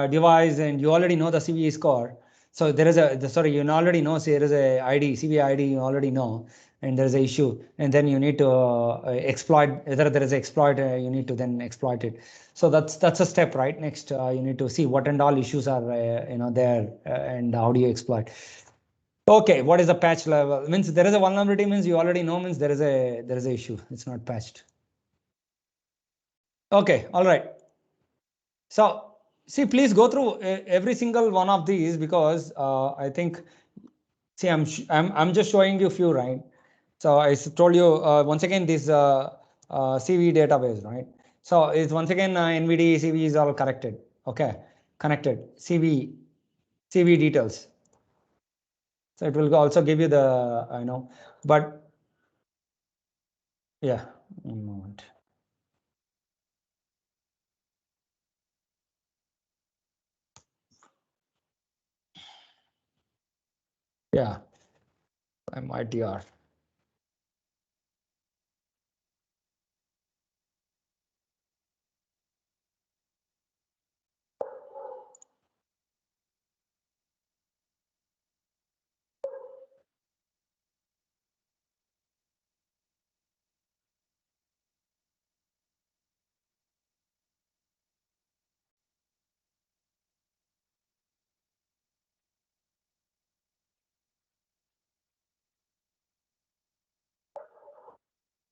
device, and you already know the CVE score. So there is you already know there is a ID, CVE ID, you already know, and there is a issue, and then you need to exploit. Whether there is an exploit, you need to then exploit it. So that's a step, right? Next, you need to see what and all issues are there, and how do you exploit. Okay, what is the patch level? Means there is a vulnerability, means you already know, means there is a issue. It's not patched. Okay, all right. So see, please go through every single one of these because I think, see, I'm just showing you few, right? So I told you once again this CV database, right? So it's once again NVD CV is all corrected. Okay, connected CV details. So it will also give you the but yeah, one moment. Yeah, I'm ITR.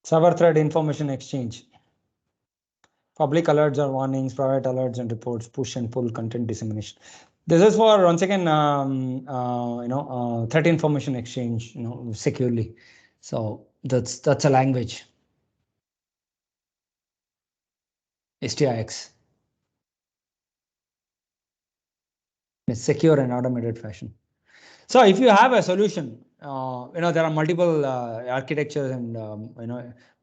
Server thread information exchange. Public alerts or warnings, private alerts and reports, push and pull content dissemination. This is for once again, threat information exchange, securely. So that's a language. STIX. In a secure and automated fashion. So if you have a solution, there are multiple architectures and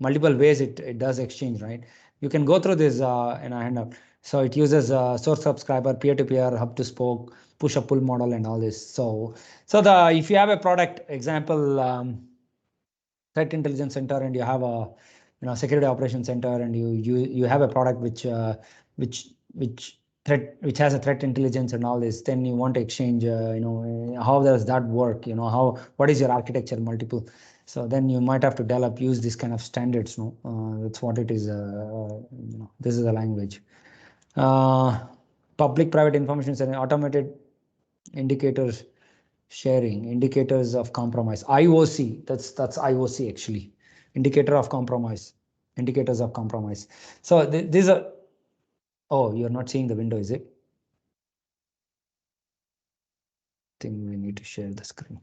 multiple ways it does exchange, right? You can go through this in a handout. So it uses source subscriber, peer-to-peer, hub-to-spoke, push-up-pull model, and all this. So if you have a product example, threat intelligence center, and you have a security operations center, and you have a product which has a threat intelligence and all this, then you want to exchange, how does that work? What is your architecture multiple? So then you might have to use this kind of standards. No, that's what it is. This is the language. Public-private information sharing, automated indicators sharing, indicators of compromise. IOC. That's IOC actually. Indicator of compromise. Indicators of compromise. So these are. Oh, you're not seeing the window, is it? I think we need to share the screen.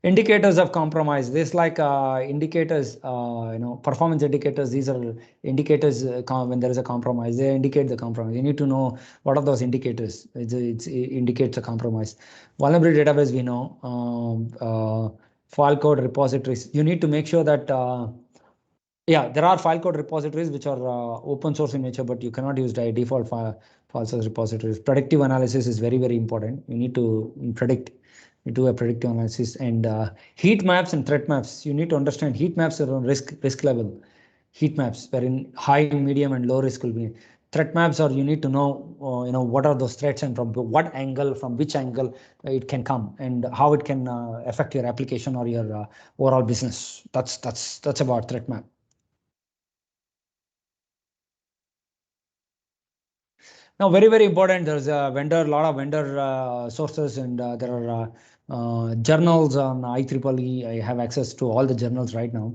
Indicators of compromise. This like indicators, performance indicators. These are indicators when there is a compromise. They indicate the compromise. You need to know what are those indicators. It indicates a compromise. Vulnerability database, we know. File code repositories. You need to make sure that there are file code repositories which are open source in nature, but you cannot use the default file source repositories. Predictive analysis is very, very important. You need to predict. You do a predictive analysis, and heat maps and threat maps. You need to understand heat maps are on risk level. Heat maps wherein high, medium, and low risk will be. Threat maps are you need to know what are those threats and from what angle, from which angle it can come, and how it can affect your application or your overall business. That's about threat map. Now, very, very important, there's a lot of vendor sources, and there are journals on IEEE. I have access to all the journals right now.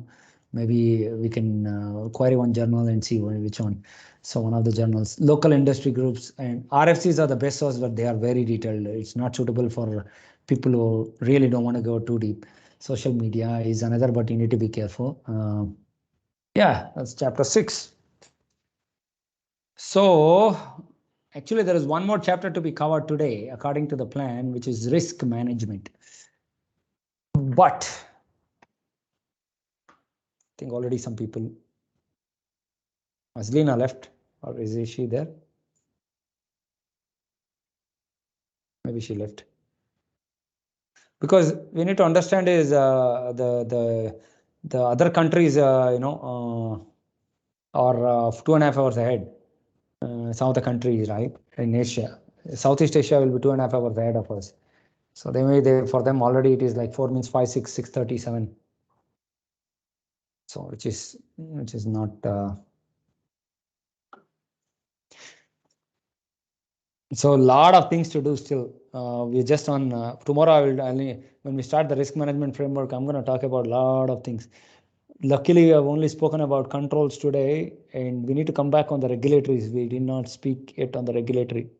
Maybe we can query one journal and see which one. So one of the journals, local industry groups, and RFCs are the best source, but they are very detailed. It's not suitable for people who really don't want to go too deep. Social media is another, but you need to be careful. Yeah, that's chapter 6. So actually, there is one more chapter to be covered today, according to the plan, which is risk management. But I think already some people. Has Lena left, or is she there? Maybe she left. Because we need to understand is the other countries, are 2.5 hours ahead. Some of the countries, right, in Asia, Southeast Asia will be 2.5 hours ahead of us. So for them already it is like 4 means 5, 6, 6:37. So which is not. So a lot of things to do still. We're just on tomorrow. When we start the risk management framework, I'm going to talk about a lot of things. Luckily, we have only spoken about controls today, and we need to come back on the regulatories. We did not speak yet on the regulatory.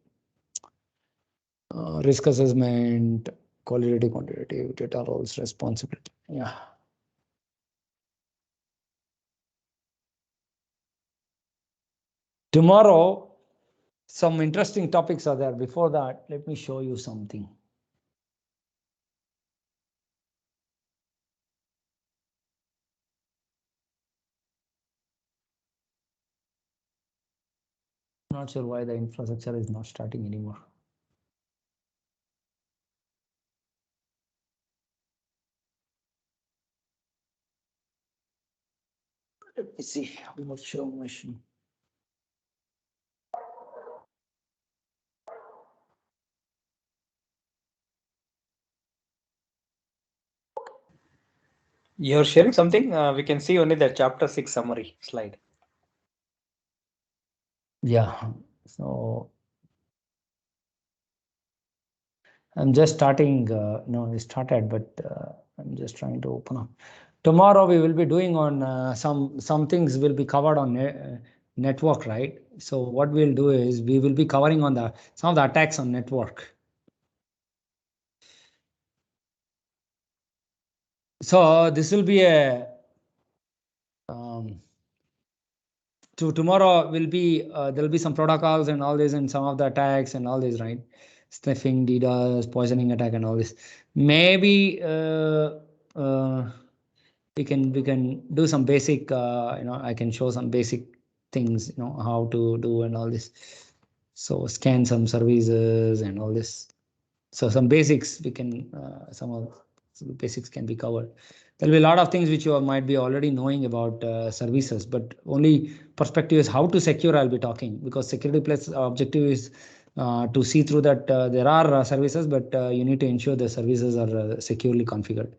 Risk assessment, qualitative, quantitative, data roles, responsibility. Yeah. Tomorrow, some interesting topics are there. Before that, let me show you something. Not sure why the infrastructure is not starting anymore. Let me see. Virtual machine. You're sharing something. We can see only the chapter 6 summary slide. Yeah. So I'm just starting. No, it started, but I'm just trying to open up. Tomorrow we will be doing on some things will be covered on network, right? So what we'll do is we will be covering on some of the attacks on network. So this will be a tomorrow will be there'll be some protocols and all this, and some of the attacks and all this, right? Sniffing, DDoS, poisoning attack, and all this. Maybe we can do some basic. I can show some basic things. How to do and all this. So scan some services and all this. So some basics we can some of the basics can be covered. There'll be a lot of things which you might be already knowing about services, but only perspective is how to secure I'll be talking, because security plus objective is to see through that there are services, but you need to ensure the services are securely configured.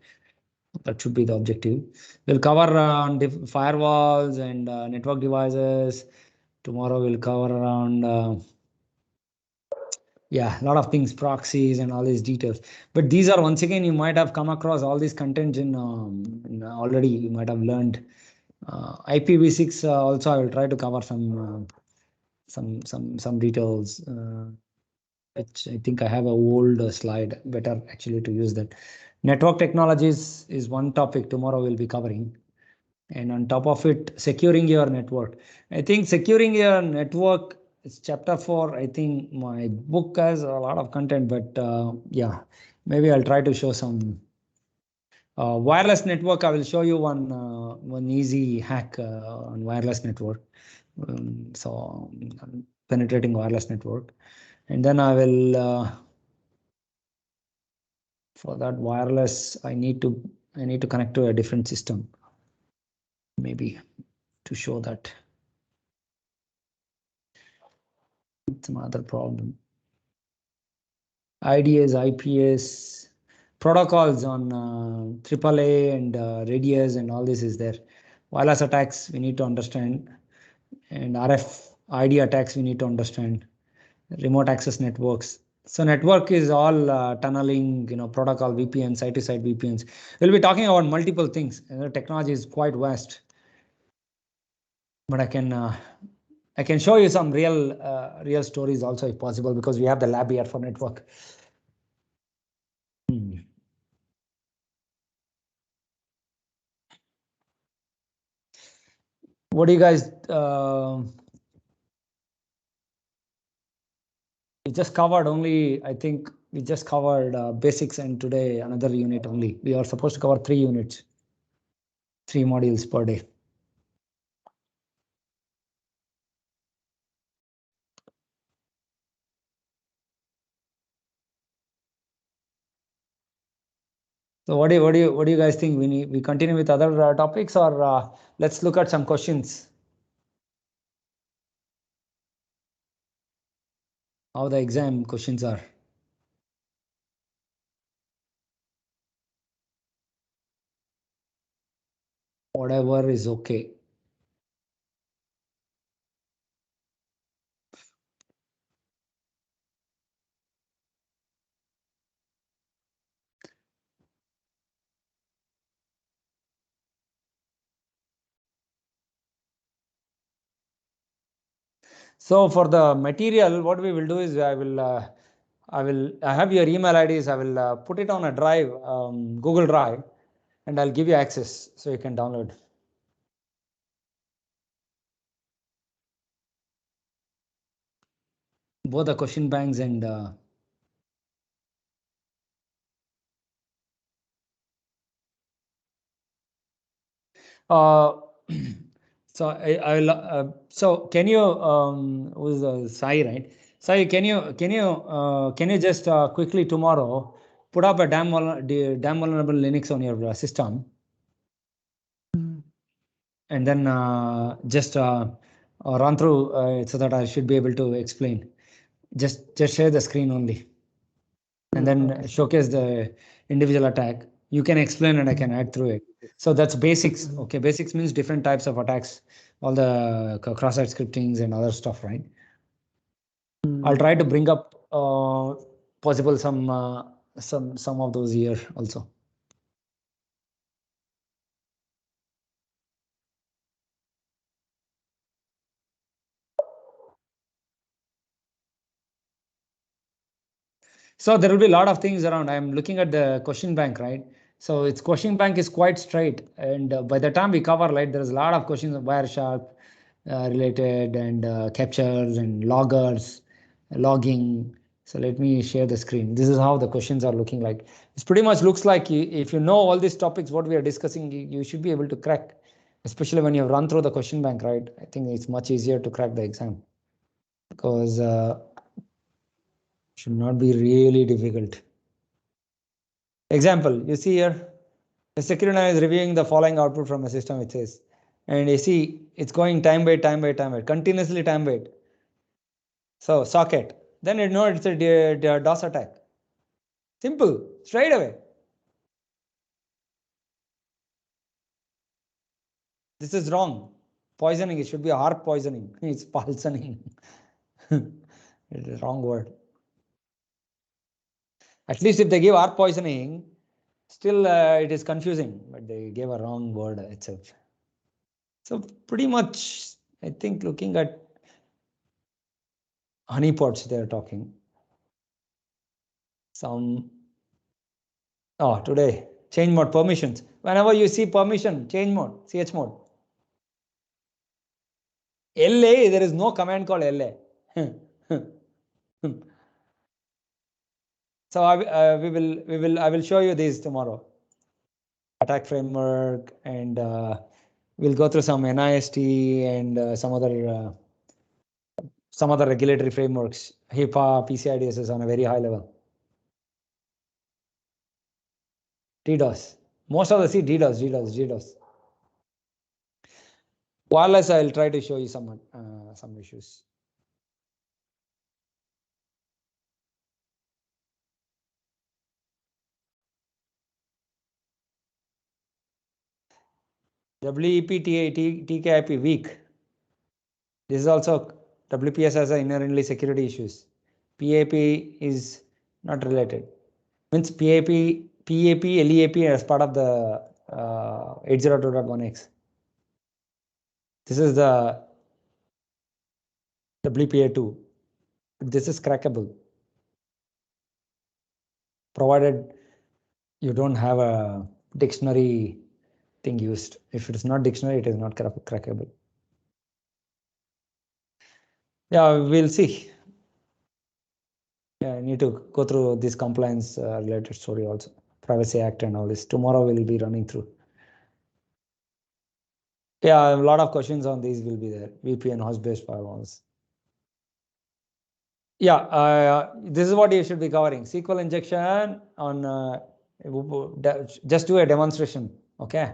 That should be the objective. We'll cover on firewalls and network devices. Tomorrow we'll cover around yeah, a lot of things, proxies and all these details. But these are, once again, you might have come across all these content in already. You might have learned IPv6. Also, I will try to cover some details. Which I think I have a old slide. Better actually to use that. Network technologies is one topic tomorrow we'll be covering. And on top of it, securing your network. I think securing your network is chapter 4. I think my book has a lot of content, but yeah, maybe I'll try to show some wireless network. I will show you one easy hack on wireless network. So penetrating wireless network, and then I will for that wireless, I need to connect to a different system, maybe to show that. Some other problem. IDS, IPS, protocols on AAA and radius and all this is there. Wireless attacks we need to understand, and RFID attacks we need to understand. Remote access networks. So network is all tunneling, protocol, VPN, site-to-site VPNs. We'll be talking about multiple things. Technology is quite vast, but I can show you some real stories also if possible, because we have the lab here for network. What do you guys? We just covered only. I think we just covered basics, and today another unit only. We are supposed to cover 3 units, 3 modules per day. So what do you guys think? We continue with other topics, or let's look at some questions. How the exam questions are. Whatever is okay. So for the material, what we will do is I have your email IDs. I will put it on a drive, Google Drive, and I'll give you access so you can download. Both the question banks and so so can you who's Sai, right? Sai, can you just quickly tomorrow put up a damn vulnerable Linux on your system, and then just run through so that I should be able to explain. Just share the screen only, and then showcase the individual attack. You can explain and I can add through it. So that's basics. Okay, basics means different types of attacks, all the cross-site scriptings and other stuff, right? I'll try to bring up possible some of those here also. So there will be a lot of things around. I'm looking at the question bank, right? So its question bank is quite straight, and by the time we cover, right, there's a lot of questions of Wireshark related, and captures and loggers, logging. So let me share the screen. This is how the questions are looking like. It pretty much looks like if you know all these topics, what we are discussing, you should be able to crack, especially when you run through the question bank, right? I think it's much easier to crack the exam, because should not be really difficult. Example, you see here, A security analyst is reviewing the following output from a system, it says. And you see, it's going time by time by time by continuously time by. So socket. Then you know it's a DOS attack. Simple, straight away. This is wrong. Poisoning, it should be harp poisoning. It's poisoning. It is wrong word. At least if they give harp poisoning, still it is confusing, but they gave a wrong word itself. So pretty much, I think looking at honeypots, they are talking. Some, oh, today, change mode permissions. Whenever you see permission, change mode, CH mode. LA, there is no command called LA. So I will show you these tomorrow. Attack framework, and we'll go through some NIST and some other regulatory frameworks. HIPAA, PCI DSS on a very high level. DDoS. Most of the see DDoS. Wireless, I'll try to show you some issues. WEP TKIP weak. This is also WPS has inherently security issues. PAP is not related. Means PAP, LEAP as part of the 802.1x. This is the WPA2. This is crackable, provided you don't have a dictionary thing used. If it is not dictionary, it is not crackable. Yeah, we'll see. Yeah, I need to go through this compliance related story also. Privacy Act and all this. Tomorrow we'll be running through. Yeah, a lot of questions on these will be there. VPN, host-based firewalls. Yeah, this is what you should be covering. SQL injection on, just do a demonstration, okay?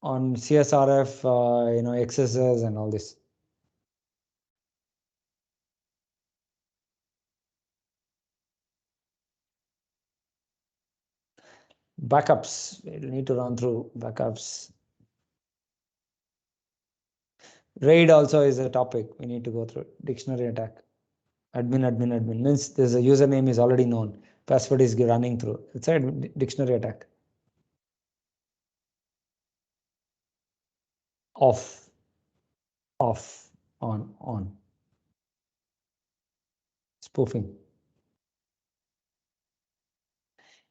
On CSRF, XSS and all this. Backups, we'll need to run through backups. RAID also is a topic we need to go through. Dictionary attack. Admin means there's a username is already known. Password is running through. It's a dictionary attack. Off, on. Spoofing.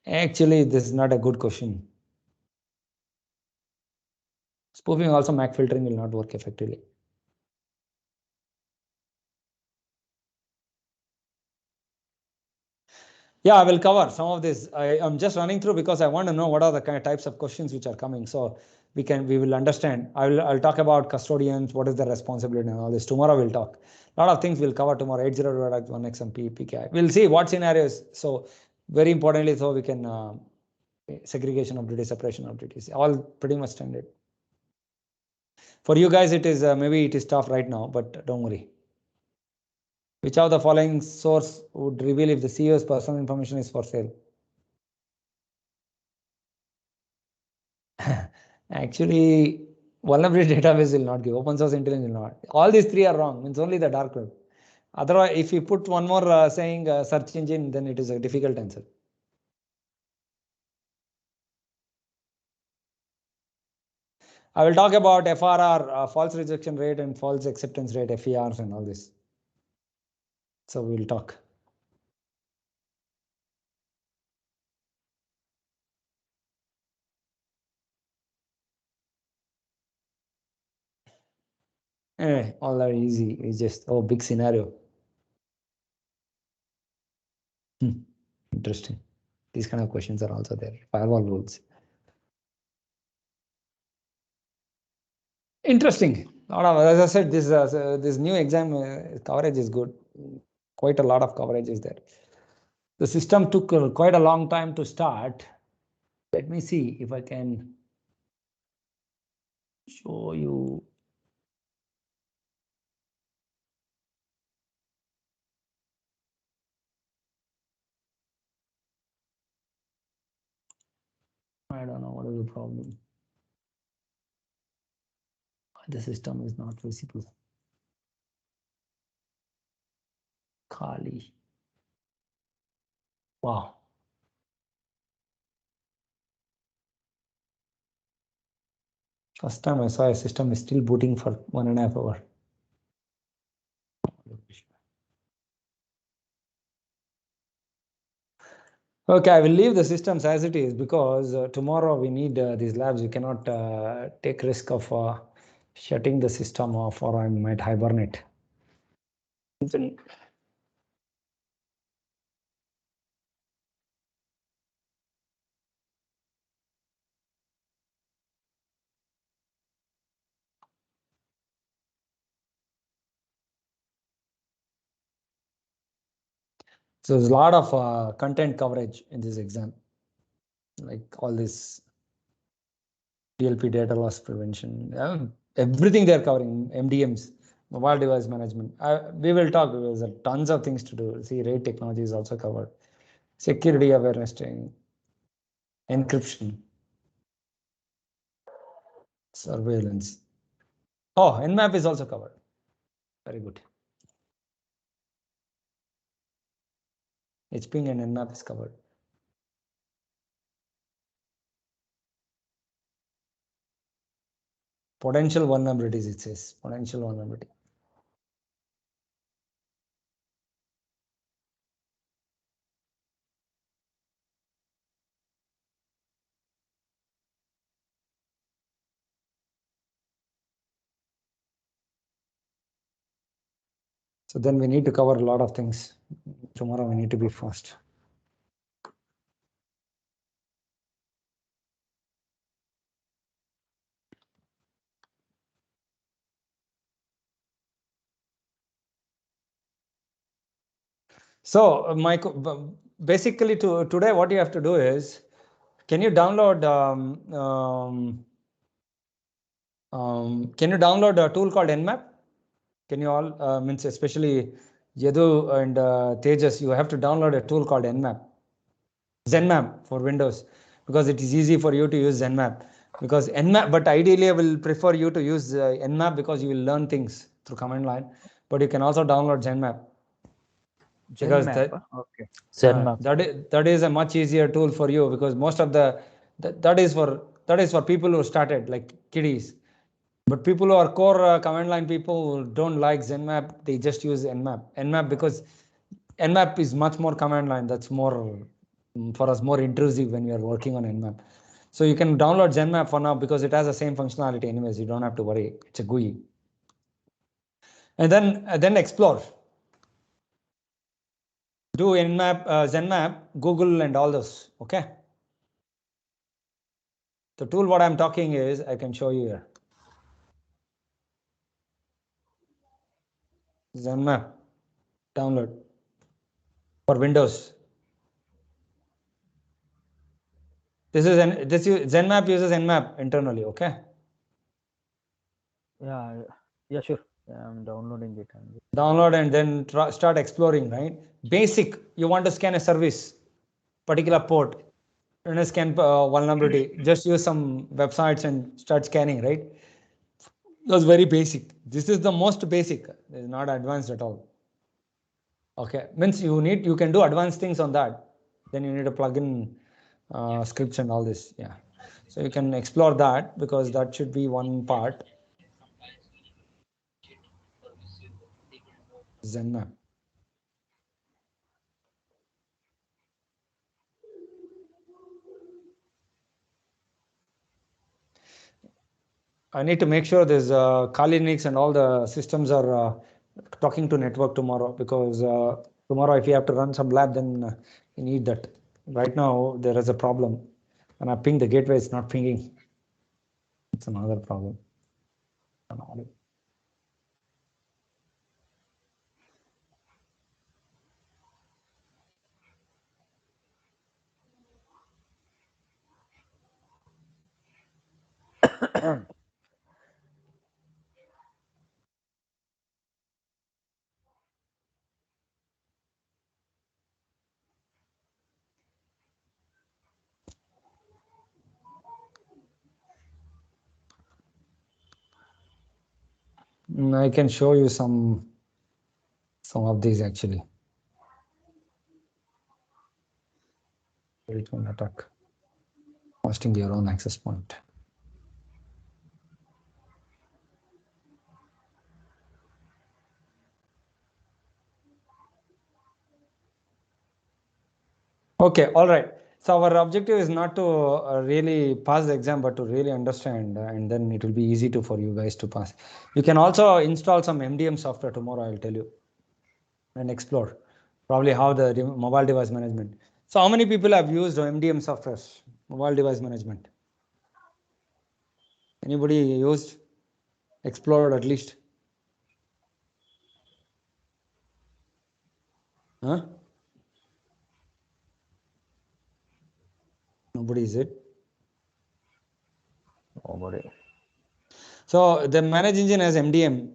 Actually, this is not a good question. Spoofing also MAC filtering will not work effectively. Yeah, I will cover some of this. I'm just running through because I want to know what are the kind of types of questions which are coming. So we will understand. I'll talk about custodians, what is the responsibility and all this. Tomorrow we'll talk. A lot of things we'll cover tomorrow. 802.1xmp PKI. We'll see what scenarios. So very importantly, so we can segregation of duties, separation of duties, all pretty much standard. For you guys, it is maybe it is tough right now, but don't worry. Which of the following source would reveal if the CEO's personal information is for sale? Actually, vulnerability database will not give. Open source intelligence will not. All these three are wrong. Means only the dark web. Otherwise, if you put one more saying search engine, then it is a difficult answer. I will talk about FRR, false rejection rate and false acceptance rate, FERs and all this. So we will talk. All are easy. It's just, big scenario. Interesting. These kind of questions are also there. Firewall rules. Interesting. As I said, this new exam coverage is good. Quite a lot of coverage is there. The system took quite a long time to start. Let me see if I can show you. I don't know what is the problem. The system is not visible. Kali. Wow. First time I saw a system is still booting for 1.5 hours. Okay, I will leave the systems as it is because tomorrow we need these labs. You cannot take risk of shutting the system off, or I might hibernate. So there's a lot of content coverage in this exam, like all this DLP, data loss prevention, everything they're covering, MDMs, mobile device management. We will talk. There's tons of things to do. See, RAID technology is also covered. Security awareness training, encryption, surveillance. Oh, Nmap is also covered. Very good. HPing and Nmap is covered. Potential vulnerabilities, it says. Potential vulnerability. So then we need to cover a lot of things. Tomorrow we need to be fast. So, basically today what you have to do is, can you download can you download a tool called Nmap? Can you all, means especially Yadu and Tejas, you have to download a tool called Nmap. Zenmap for Windows, because it is easy for you to use Zenmap. Because Nmap, but ideally I will prefer you to use Nmap because you will learn things through command line. But you can also download Zenmap. Because Okay. Zenmap. that is a much easier tool for you, because most of that is for people who started like kiddies. But people who are core command line people who don't like Zenmap, they just use Nmap because Nmap is much more command line. That's more for us more intrusive when we are working on Nmap. So you can download Zenmap for now because it has the same functionality anyways. You don't have to worry. It's a GUI. And then explore. Do Nmap, Zenmap, Google, and all those. Okay. The tool what I'm talking is, I can show you here. Zenmap, download for Windows. Zenmap uses Nmap internally. Okay. Yeah, sure. Yeah, I'm downloading it. Download and then start exploring. Right. Basic. You want to scan a service, particular port. You want to scan vulnerability. Just use some websites and start scanning. Right. That's very basic. This is the most basic. It's not advanced at all. Okay, means you can do advanced things on that. Then you need to plug in scripts and all this. Yeah, so you can explore that because that should be one part. Zenmap. I need to make sure there's Kali Linux and all the systems are talking to network tomorrow, because tomorrow if you have to run some lab, then you need that. Right now there is a problem. When I ping the gateway, it's not pinging. It's another problem. I can show you some of these actually. Which one attack? Hosting your own access point. Okay, all right. So our objective is not to really pass the exam, but to really understand, and then it will be easy to for you guys to pass. You can also install some MDM software tomorrow. I'll tell you, and explore probably how the mobile device management. So how many people have used MDM software, mobile device management? Anybody used, explored at least? Huh? Nobody is it? Nobody. So the manage engine has MDM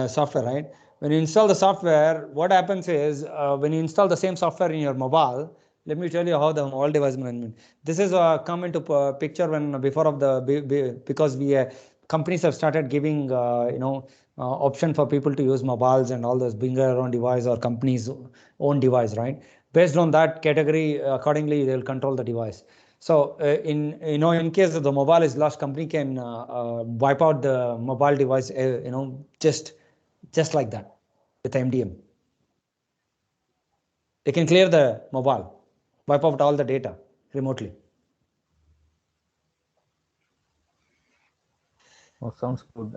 software, right? When you install the software, what happens is when you install the same software in your mobile, let me tell you how the mobile device management. This is come into picture when before of the because we companies have started giving option for people to use mobiles and all those bring their own device or companies own device, right? Based on that category, accordingly they will control the device. So in case of the mobile is lost, company can wipe out the mobile device, just like that with MDM. They can clear the mobile, wipe out all the data remotely. Oh, sounds good.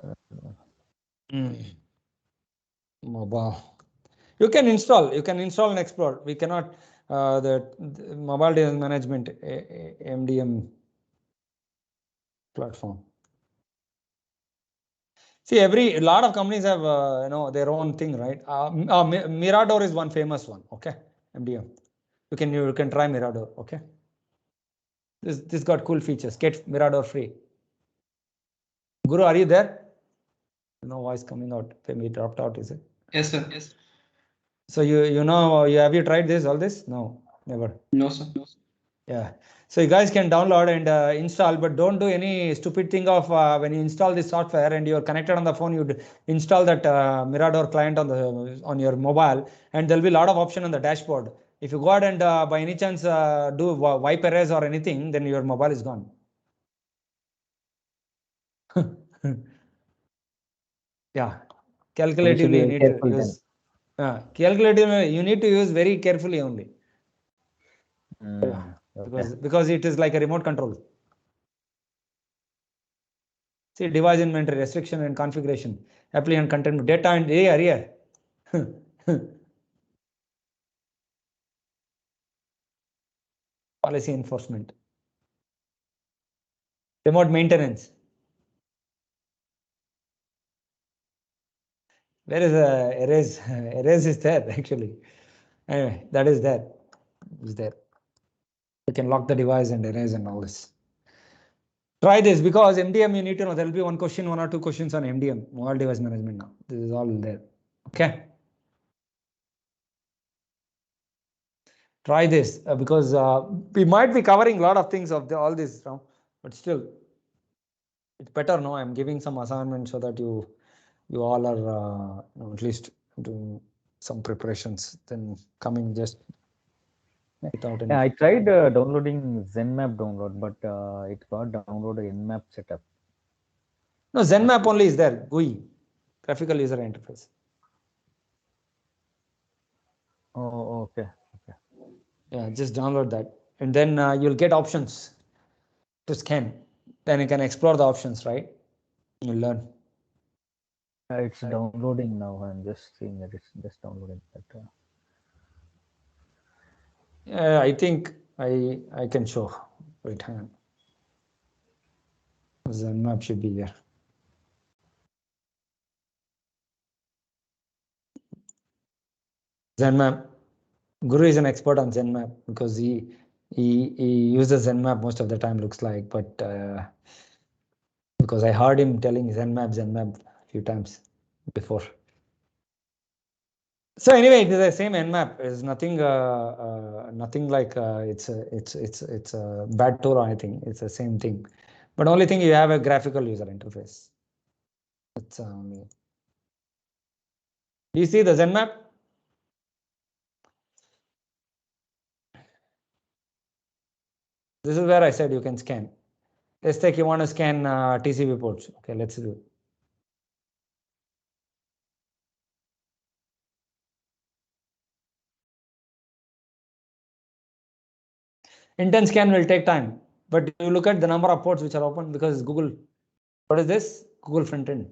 Mobile. You can install and explore. We cannot the mobile device management MDM platform. See, a lot of companies have their own thing, right? Mirador is one famous one. Okay, MDM. You can try Mirador. Okay. This got cool features. Get Mirador free. Guru, are you there? No voice coming out. Maybe dropped out. Is it? Yes, sir. Yes. So you have you tried this all this? No, never. No, sir. Yeah. So you guys can download and install, but don't do any stupid thing of when you install this software and you're connected on the phone, you install that Mirador client on your mobile, and there'll be a lot of option on the dashboard. If you go ahead and by any chance do wipe erase or anything, then your mobile is gone. Yeah. Calculatively you need to use. Calculatively you need to use very carefully only. Yeah. Okay. Because it is like a remote control. See, device inventory, restriction and configuration, applicant content, data and here. Policy enforcement, remote maintenance. Where is erase? Erase is there actually. Anyway, that is there. Is there. You can lock the device and erase and all this. Try this because MDM you need to know there will be one or two questions on MDM, mobile device management now. This is all there. Okay. Try this because we might be covering a lot of things of all this now, but still it's better. No, I'm giving some assignment so that you all are at least doing some preparations than coming just without any. Yeah, I tried downloading ZenMap download, but it got downloaded Nmap setup. No, ZenMap only is there. GUI, graphical user interface. Oh, okay. Yeah, just download that, and then you'll get options to scan. Then you can explore the options, right? You'll learn. It's downloading now. I'm just seeing that it's just downloading that. Yeah, I think I can show. Wait, hang on. ZenMap should be here. ZenMap. Guru is an expert on ZenMap because he uses ZenMap most of the time. Looks like, but because I heard him telling Zenmap a few times before. So anyway, it is the same Nmap. It's nothing, nothing like it's a bad tool or anything. It's the same thing, but only thing you have a graphical user interface. That's only. Do you see the Zenmap? This is where I said you can scan. Let's take you want to scan TCP ports. Okay, let's do. Intent scan will take time, but you look at the number of ports which are open because Google. What is this? Google front end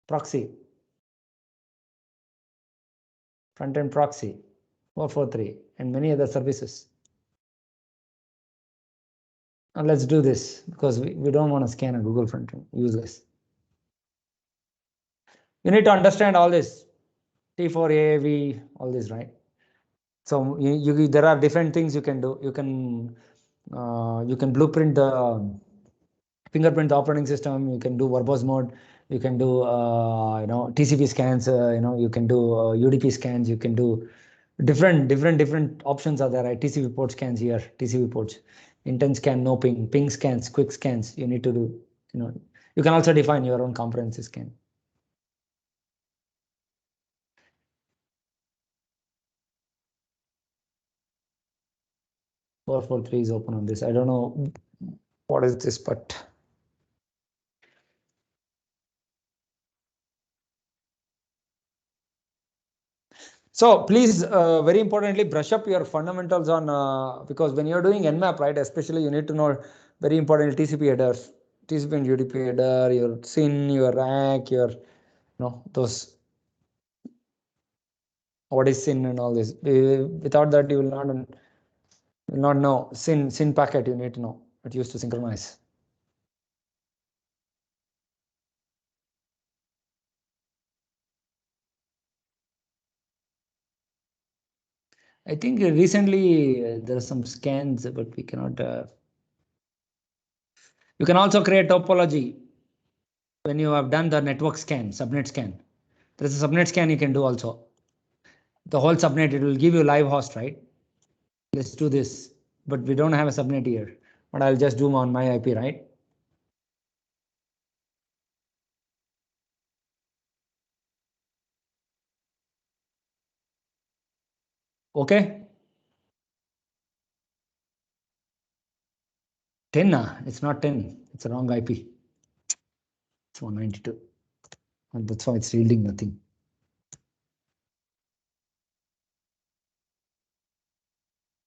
proxy. Front end proxy 443 and many other services. Now let's do this because we don't want to scan a Google front end. Useless. You need to understand all this. T4 AAV, all this, right? So there are different things you can do. You can blueprint the fingerprint the operating system. You can do verbose mode. You can do TCP scans. You can do UDP scans. You can do different options are there, right? TCP port scans here, TCP ports, intent scan, no ping scans, quick scans. You need to do. You can also define your own comprehensive scan. Four four three is open on this. I don't know what is this, but so please, very importantly, brush up your fundamentals on because when you're doing Nmap, right, especially you need to know very important TCP headers, TCP and UDP header, your SYN, your rack, your those what is SYN and all this. Without that, you will not know SYN packet. You need to know it used to synchronize. I think recently there are some scans, but we cannot. You can also create topology when you have done the network scan, subnet scan. There is a subnet scan you can do also. The whole subnet, it will give you live host, right? Let's do this, but we don't have a subnet here. But I'll just do on my IP, right? Okay. 10, it's not 10. It's a wrong IP. It's 192. And that's why it's yielding nothing.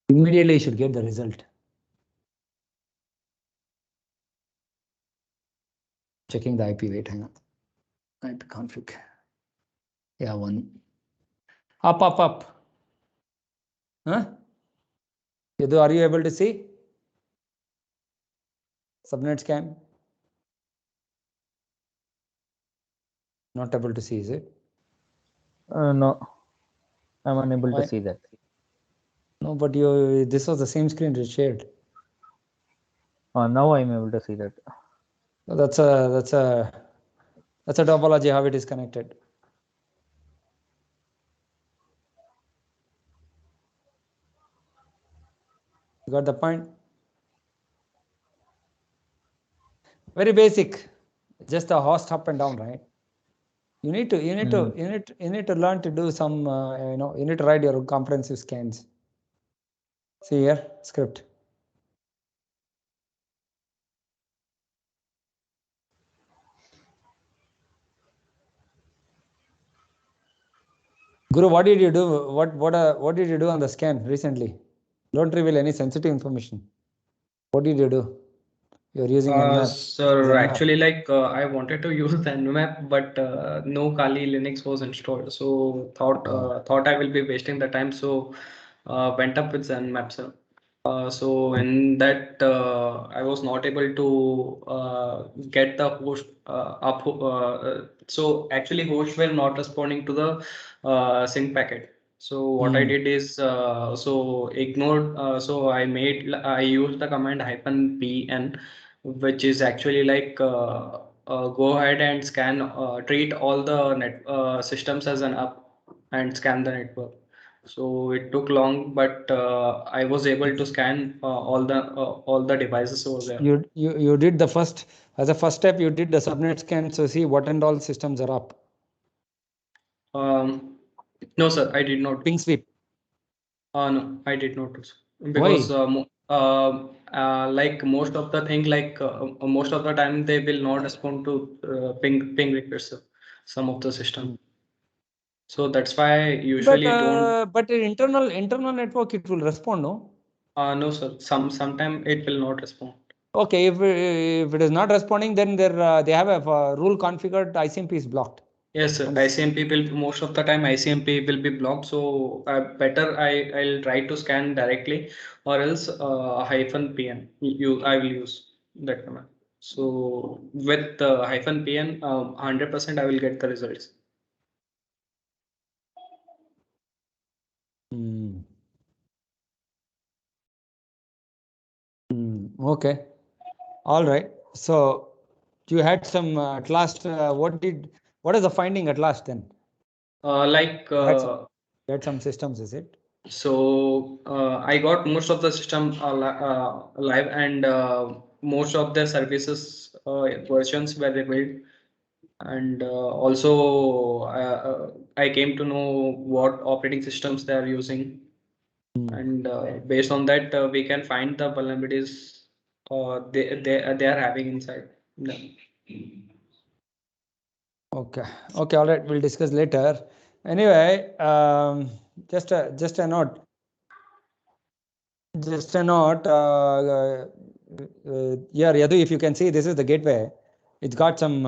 Immediately you should get the result. Checking the IP, wait, hang on. IP config. Yeah, 1. Up. Huh? Yadu, are you able to see? Subnet scan? Not able to see, is it? No, I'm unable Why? to see that. No, but this was the same screen you shared. Now I'm able to see that. That's a topology how it is connected. You got the point? Very basic, just a host up and down, right? You need to learn to do some, you need to write your comprehensive scans. See here, script. Guru, what did you do? What did you do on the scan recently? Don't reveal any sensitive information. What did you do? You're using Nmap. Sir, actually, I wanted to use the Nmap, but no Kali Linux was installed. So thought I will be wasting the time. So went up with Nmap, sir. So in that I was not able to get the host up. So actually, host were not responding to the sync packet. So what I did is so ignored. So I used the command -pn which is actually like go ahead and scan, treat all the systems as an app and scan the network. So it took long, but I was able to scan all the devices over there. You did the first, as a first step, you did the subnet scan, so see what and all systems are up. No, sir, I did not. Ping sweep. No, I did not do so. Because like most of the thing, like most of the time they will not respond to ping requests, some of the system. So that's why I usually don't. But in internal network it will respond, no? No, sir. Sometime it will not respond. Okay, if it is not responding, then they have a rule configured, ICMP is blocked. Yes, sir. ICMP will, most of the time ICMP will be blocked. So better I'll try to scan directly, or else -pn. I will use that command. So with -pn, 100% I will get the results. Okay. All right. So you had some at last. What is the finding at last then? Like You had some systems, is it? So I got most of the system live, and most of the services versions were rebuilt, and also I came to know what operating systems they are using, and based on that we can find the vulnerabilities they are having inside them. Okay. Okay. All right. We'll discuss later. Anyway, just a note. Just a note. Yeah, Yadu, if you can see, this is the gateway. It's got some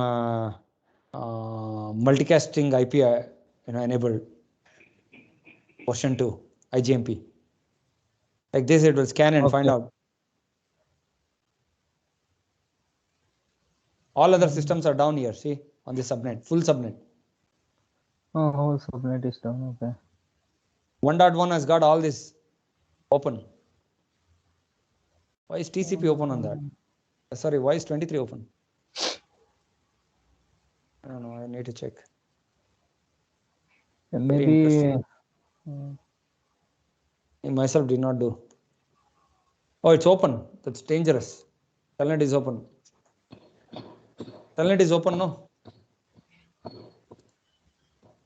multicasting IP, enabled. Version 2, IGMP. Like this, it will scan and find out. All other systems are down here. See, on the subnet, full subnet. Oh, whole subnet is down. Okay. 1.1 has got all this open. Why is TCP open on that? Sorry, why is 23 open? I don't know. I need to check. And Very maybe interesting. I myself did not do. Oh, it's open. That's dangerous. Telnet is open. Telnet is open, no?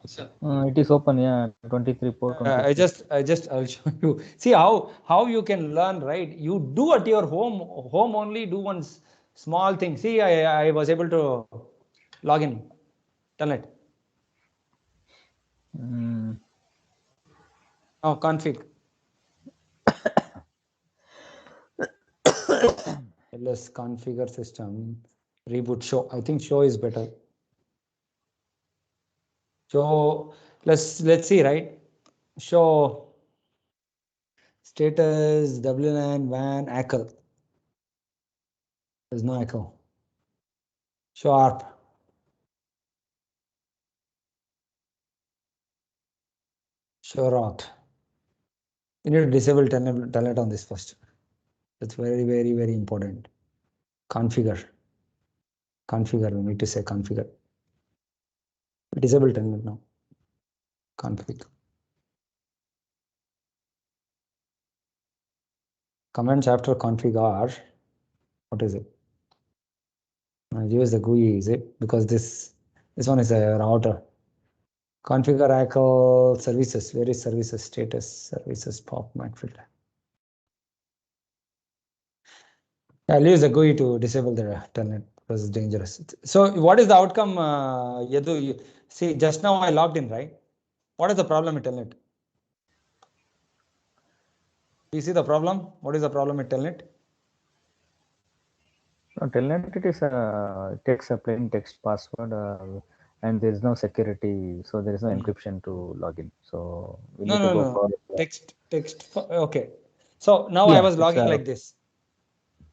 it is open. Yeah, 23 port. I'll show you. See how you can learn, right? You do at your home only. Do one small thing. See, I was able to log in. Telnet. Oh, config. LS configure system. Reboot show. I think show is better. So let's see, right? Show status WLAN WAN echo. There's no echo. Show ARP. Show route. You need to disable telnet on this first. That's very, very, very important. Configure. Configure. We need to say configure. Disable telnet now. Config. Commands after config are, what is it? I use the GUI, is it? Because this one is a router. Configure echo services. Where is services status? Services pop might filter. I'll use the GUI to disable the telnet because it's dangerous. So what is the outcome, Yadu? See, just now I logged in, right? What is the problem with telnet? Do you see the problem? What is the problem with telnet? No, telnet it is it takes a plain text password and there is no security, so there is no encryption to log in. So we need to go for text. Okay. So now I was logging like this.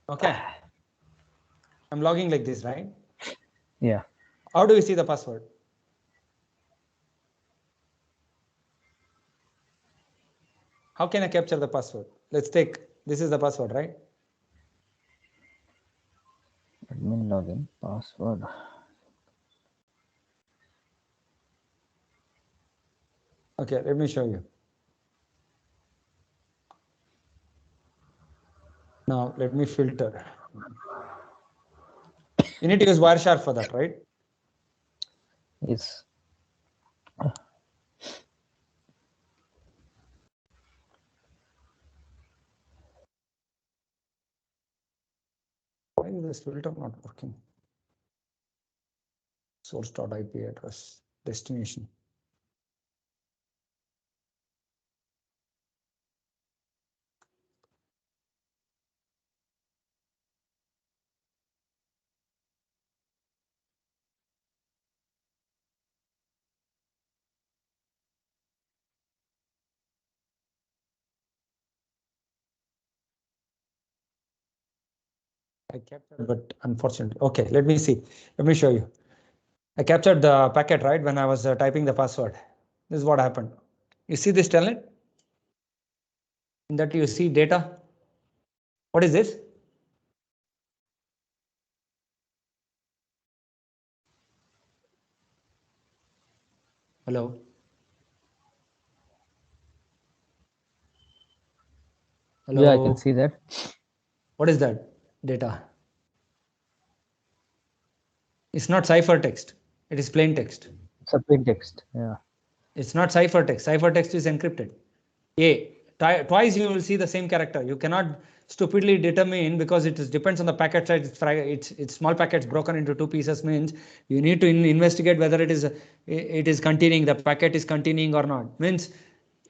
Okay. I'm logging like this, right? Yeah. How do we see the password? How can I capture the password? Let's take, this is the password, right? Admin login password. Okay, let me show you. Now let me filter. You need to use Wireshark for that, right? Yes. Why is this filter not working? Source.ip address, destination. I captured, but unfortunately, okay, let me see. Let me show you. I captured the packet, right, when I was typing the password. This is what happened. You see this telnet? In that you see data. What is this? Hello? Hello? Yeah, I can see that. What is that data? It's not ciphertext. It is plain text. It's a plain text. Yeah. It's not ciphertext. Ciphertext is encrypted. Twice you will see the same character. You cannot stupidly determine because it depends on the packet size. It's small packets broken into two pieces means you need to investigate whether it is containing, the packet is containing or not. Means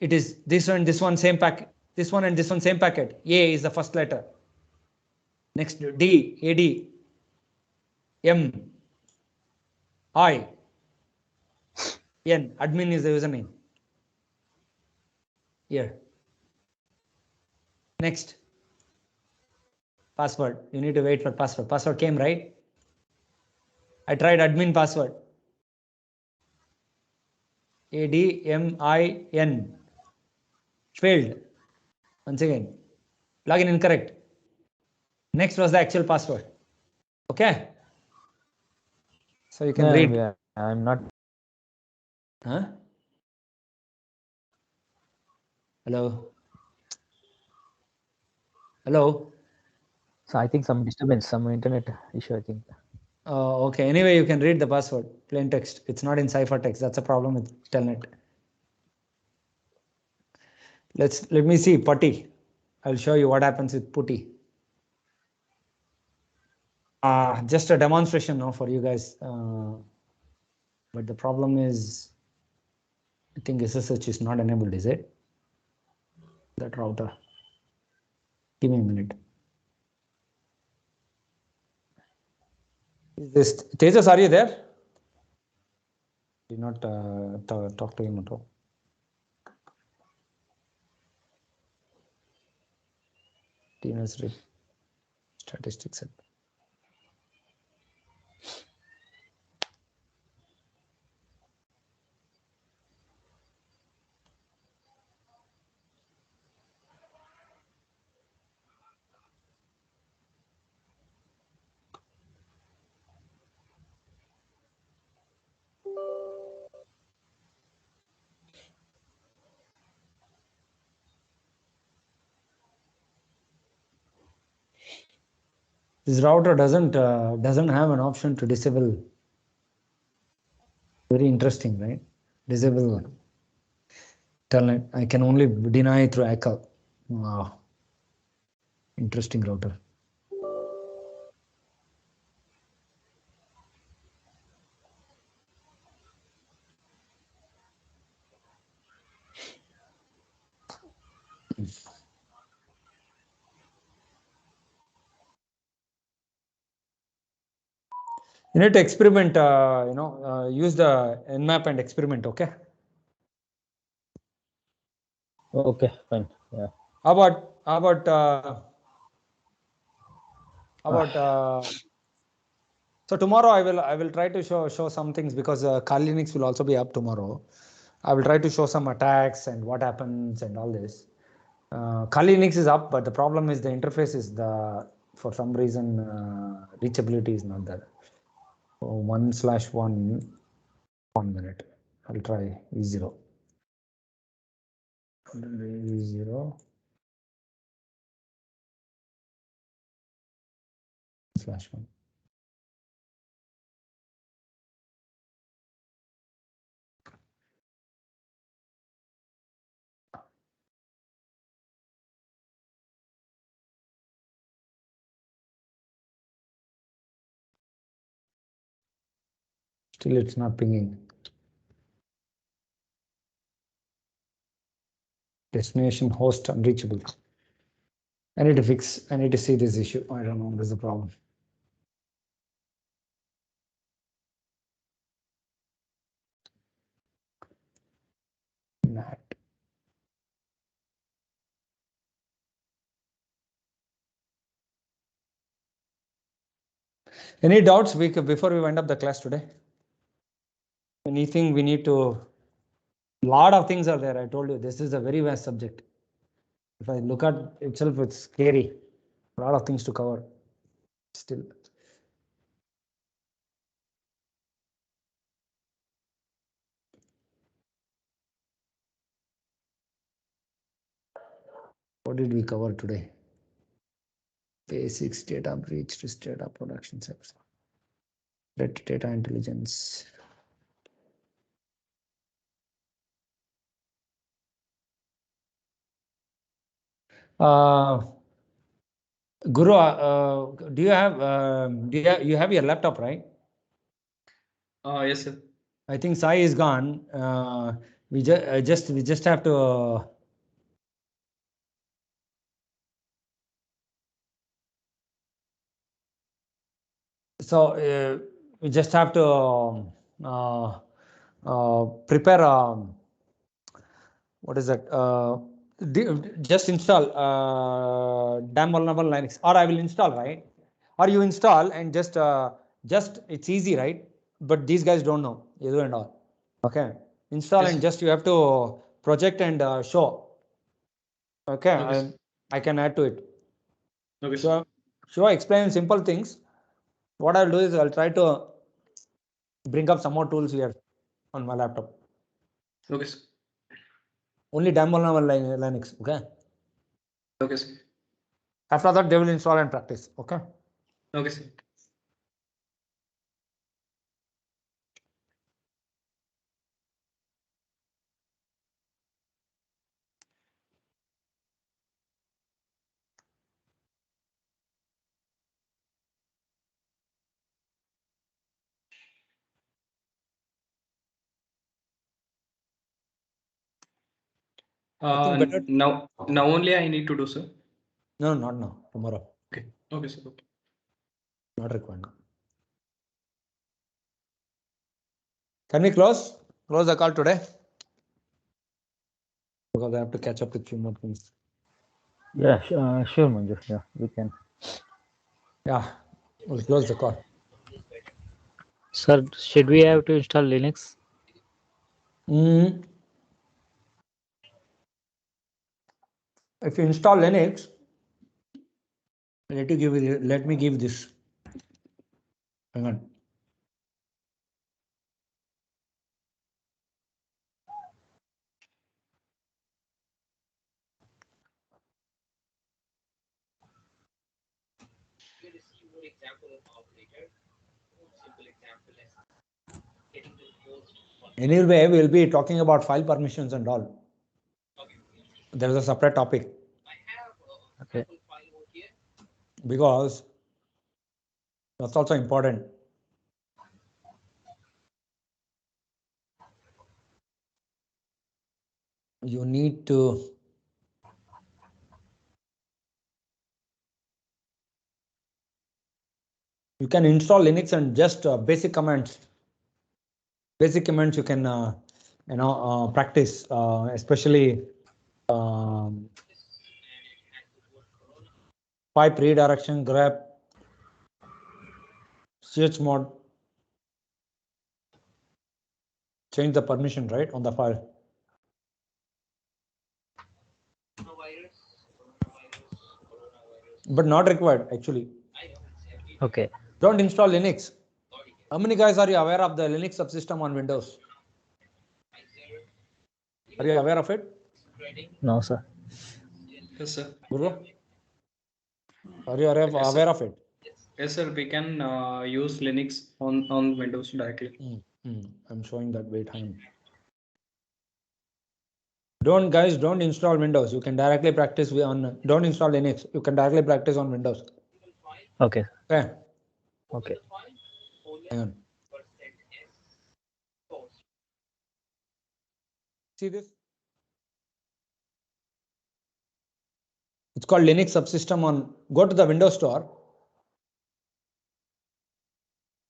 it is this one same packet. This one and this one same packet. A is the first letter. Next D, AD, M, I, N. Admin is the username. Here. Next. Password. You need to wait for password. Password came, right? I tried admin password. ADMIN. Failed. Once again. Login incorrect. Next was the actual password. Okay. So you can read. Yeah, I'm not. Huh? Hello. Hello. So I think some disturbance, some internet issue, I think. Okay. Anyway, you can read the password. Plain text. It's not in ciphertext. That's a problem with telnet. Let me see putty. I'll show you what happens with putty. Just a demonstration now for you guys. But the problem is, I think SSH is not enabled, is it? That router. Give me a minute. Is this Tejas? Are you there? Did not talk to him at all. TNS statistics. This router doesn't have an option to disable. Very interesting, right? Disable telnet. I can only deny through echo. Wow. Interesting router. You need to experiment, use the nmap and experiment, okay? Okay, fine. Yeah. How about so tomorrow I will try to show some things because Kali Linux will also be up tomorrow. I will try to show some attacks and what happens and all this. Kali Linux is up, but the problem is the interface is the for some reason reachability is not there. So 1/1, 1 minute. I'll try E0. E0 /1. Still it's not pinging. Destination host unreachable. I need to see this issue. I don't know what is the problem. NAT. Any doubts before we wind up the class today? Anything we need to? Lot of things are there. I told you this is a very vast subject. If I look at itself, it's scary. A lot of things to cover. Still. What did we cover today? Basics, data breach, risk data production steps, threat data intelligence. Guru, do you have your laptop, right? Yes, sir. I think Sai is gone. We just have to. So we just have to prepare. What is that? Just install damn vulnerable Linux, or I will install, right? Or you install and just it's easy, right? But these guys don't know Edu and all. Okay, install Yes. and just you have to project and show. Okay, Okay. I can add to it. Okay. So I explain simple things. What I'll do is I'll try to bring up some more tools here on my laptop. Okay, sir. Only damn vulnerable Linux. Okay. Okay, sir. After that, they will install and practice. Okay. Okay, sir. better- Now only I need to do, sir. No, not now. Tomorrow. Okay. Okay, sir. Okay. Not required now. Can we close the call today? Because I have to catch up with few more things. Yeah, sure, Manju. Yeah, we can. Yeah, we'll close the call. Sir, should we have to install Linux? If you install Linux, let me give this. Hang on. Anyway, we'll be talking about file permissions and all. There is a separate topic. Okay. Because that's also important. You need to you can install Linux and just basic commands. Basic commands you can practice, especially pipe redirection, grep, chmod. Change the permission, right, on the file. but not required actually. Okay. Don't install Linux. How many guys are you aware of the Linux subsystem on Windows? Are you aware of it? No, sir. Yes, sir. Guru? Are you aware of it? Yes, sir. We can use Linux on Windows directly. I'm showing that. Wait, time. Don't install Windows. You can directly practice on. Don't install Linux. You can directly practice on Windows. Okay. Okay. Okay. Hang on. See this? It's called Linux subsystem on. Go to the Windows Store.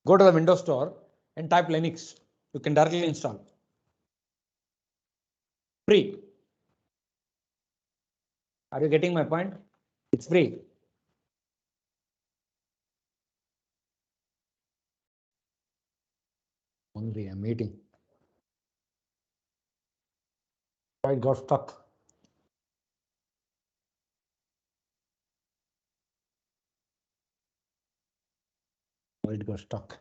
Go to the Windows Store and type Linux. You can directly install. Free. Are you getting my point? It's free. Hungry, I'm eating. I got stuck. It got stuck.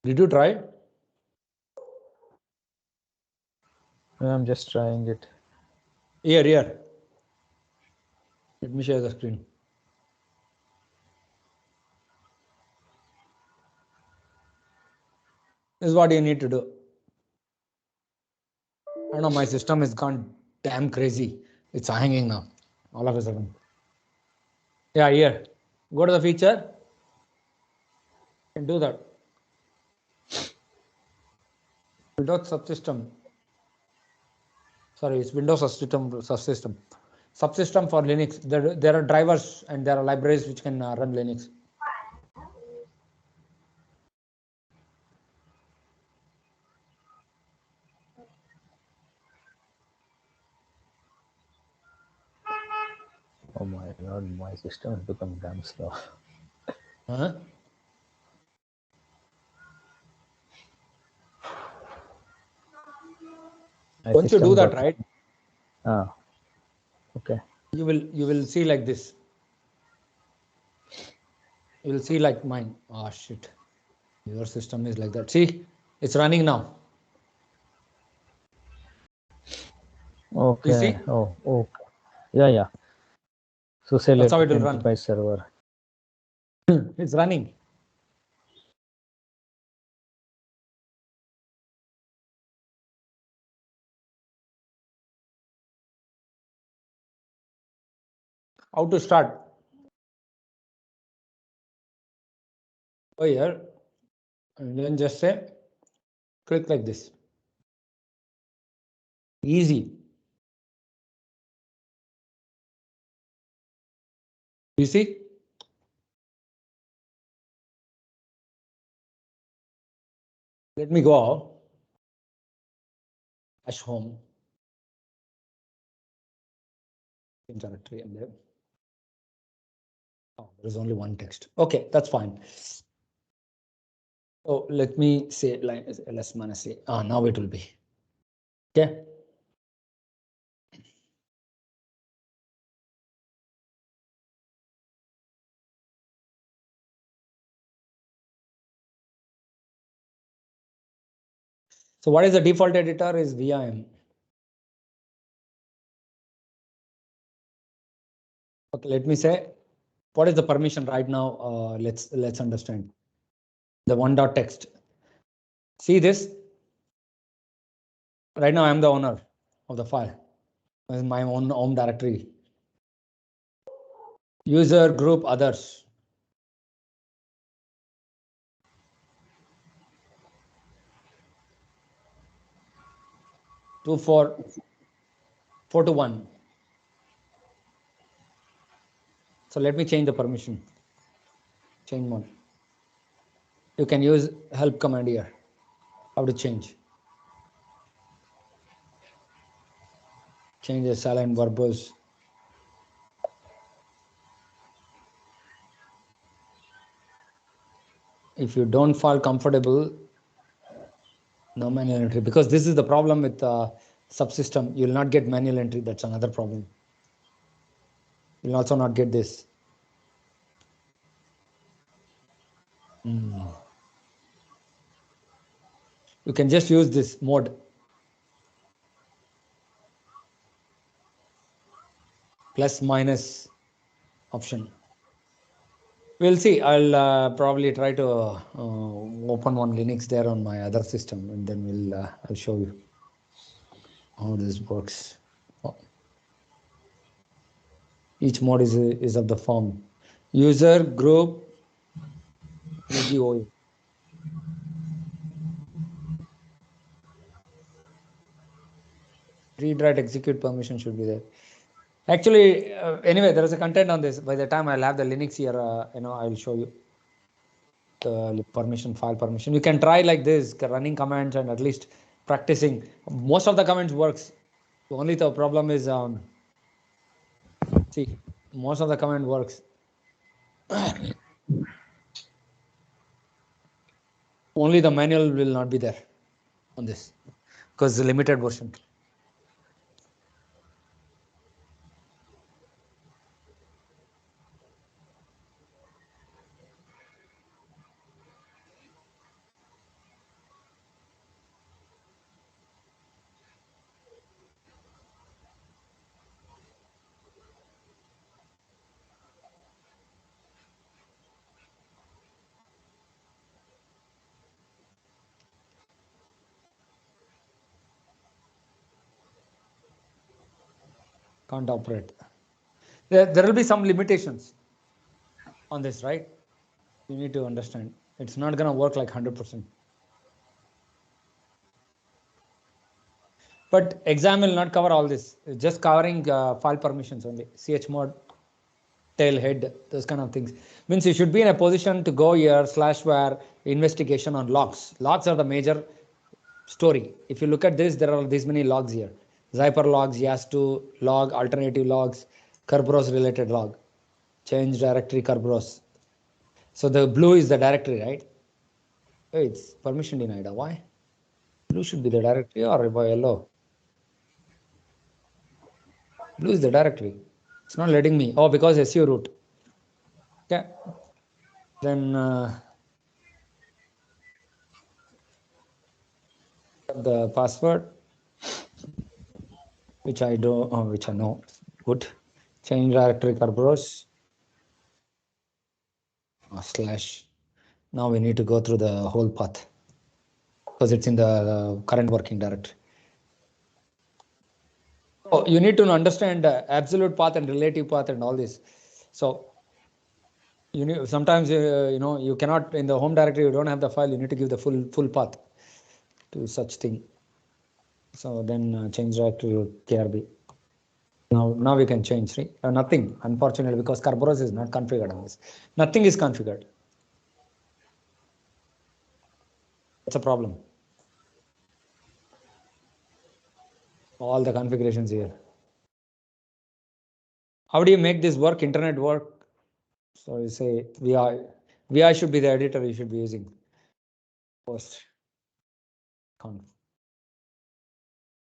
Did you try? I'm just trying it. Here. Let me share the screen. This is what you need to do. I don't know, my system has gone damn crazy. It's hanging now, all of a sudden. Yeah, here. Go to the feature and do that. Windows subsystem. Sorry, it's Windows subsystem. Subsystem for Linux. There are drivers and there are libraries which can run Linux. Oh my god, my system has become damn slow. Huh? Once you do that, right? Okay. You will see like this. You will see like mine. Oh shit. Your system is like that. See, it's running now. Okay. You see? Oh, okay. Yeah. So say That's how it will enterprise run. server. It's running. How to start? Go here and then just say click like this. Easy. You see? Let me go. Dash home. Directory and there. Oh, there is only one text. Okay, that's fine. So let me say like ls minus a. Now it will be. Okay. So what is the default editor is vim. Okay, let me say what is the permission right now. Let's understand the one dot text. See this right now. I'm the owner of the file. This is my own home directory. User group others. 4 to 1. So let me change the permission. Change mode. You can use help command here. How to change? Change the silent verbose. If you don't feel comfortable, No manual entry, because this is the problem with subsystem. You will not get manual entry. That's another problem. You will also not get this. You can just use this mode. Plus minus option. We'll see. I'll probably try to open one Linux there on my other system, and then I'll show you how this works. Each mode is of the form user group UGOA. Read, write, execute permission should be there. Actually, anyway, there is a content on this. By the time I'll have the Linux here, I'll show you the permission, file permission. You can try like this, running commands and at least practicing. Most of the commands works. Only the problem is, see, most of the command works. Only the manual will not be there on this because the limited version. Can't operate. There will be some limitations on this, right? You need to understand. It's not going to work like 100%. But exam will not cover all this. It's just covering file permissions only. chmod, tail head, those kind of things. Means you should be in a position to go here /var investigation on logs. Logs are the major story. If you look at this, there are these many logs here. Zyper logs, YAS2 log, alternative logs, Kerberos related log, change directory Kerberos. So the blue is the directory, right? Hey, it's permission denied. Why? Blue should be the directory or by yellow? Blue is the directory. It's not letting me. Oh, because SU root. Okay. Then the password, which I do, which I know. Good. Change directory Kerberos /. Now we need to go through the whole path because it's in the current working directory. Oh, you need to understand absolute path and relative path and all this. So you need, sometimes you cannot in the home directory, you don't have the file, you need to give the full path to such thing. So then change directory to KRB. Now we can change, right? Nothing, unfortunately, because Kerberos is not configured on this. Nothing is configured. That's a problem. All the configurations here. How do you make this work? Internet work? So you say VI should be the editor you should be using. Host.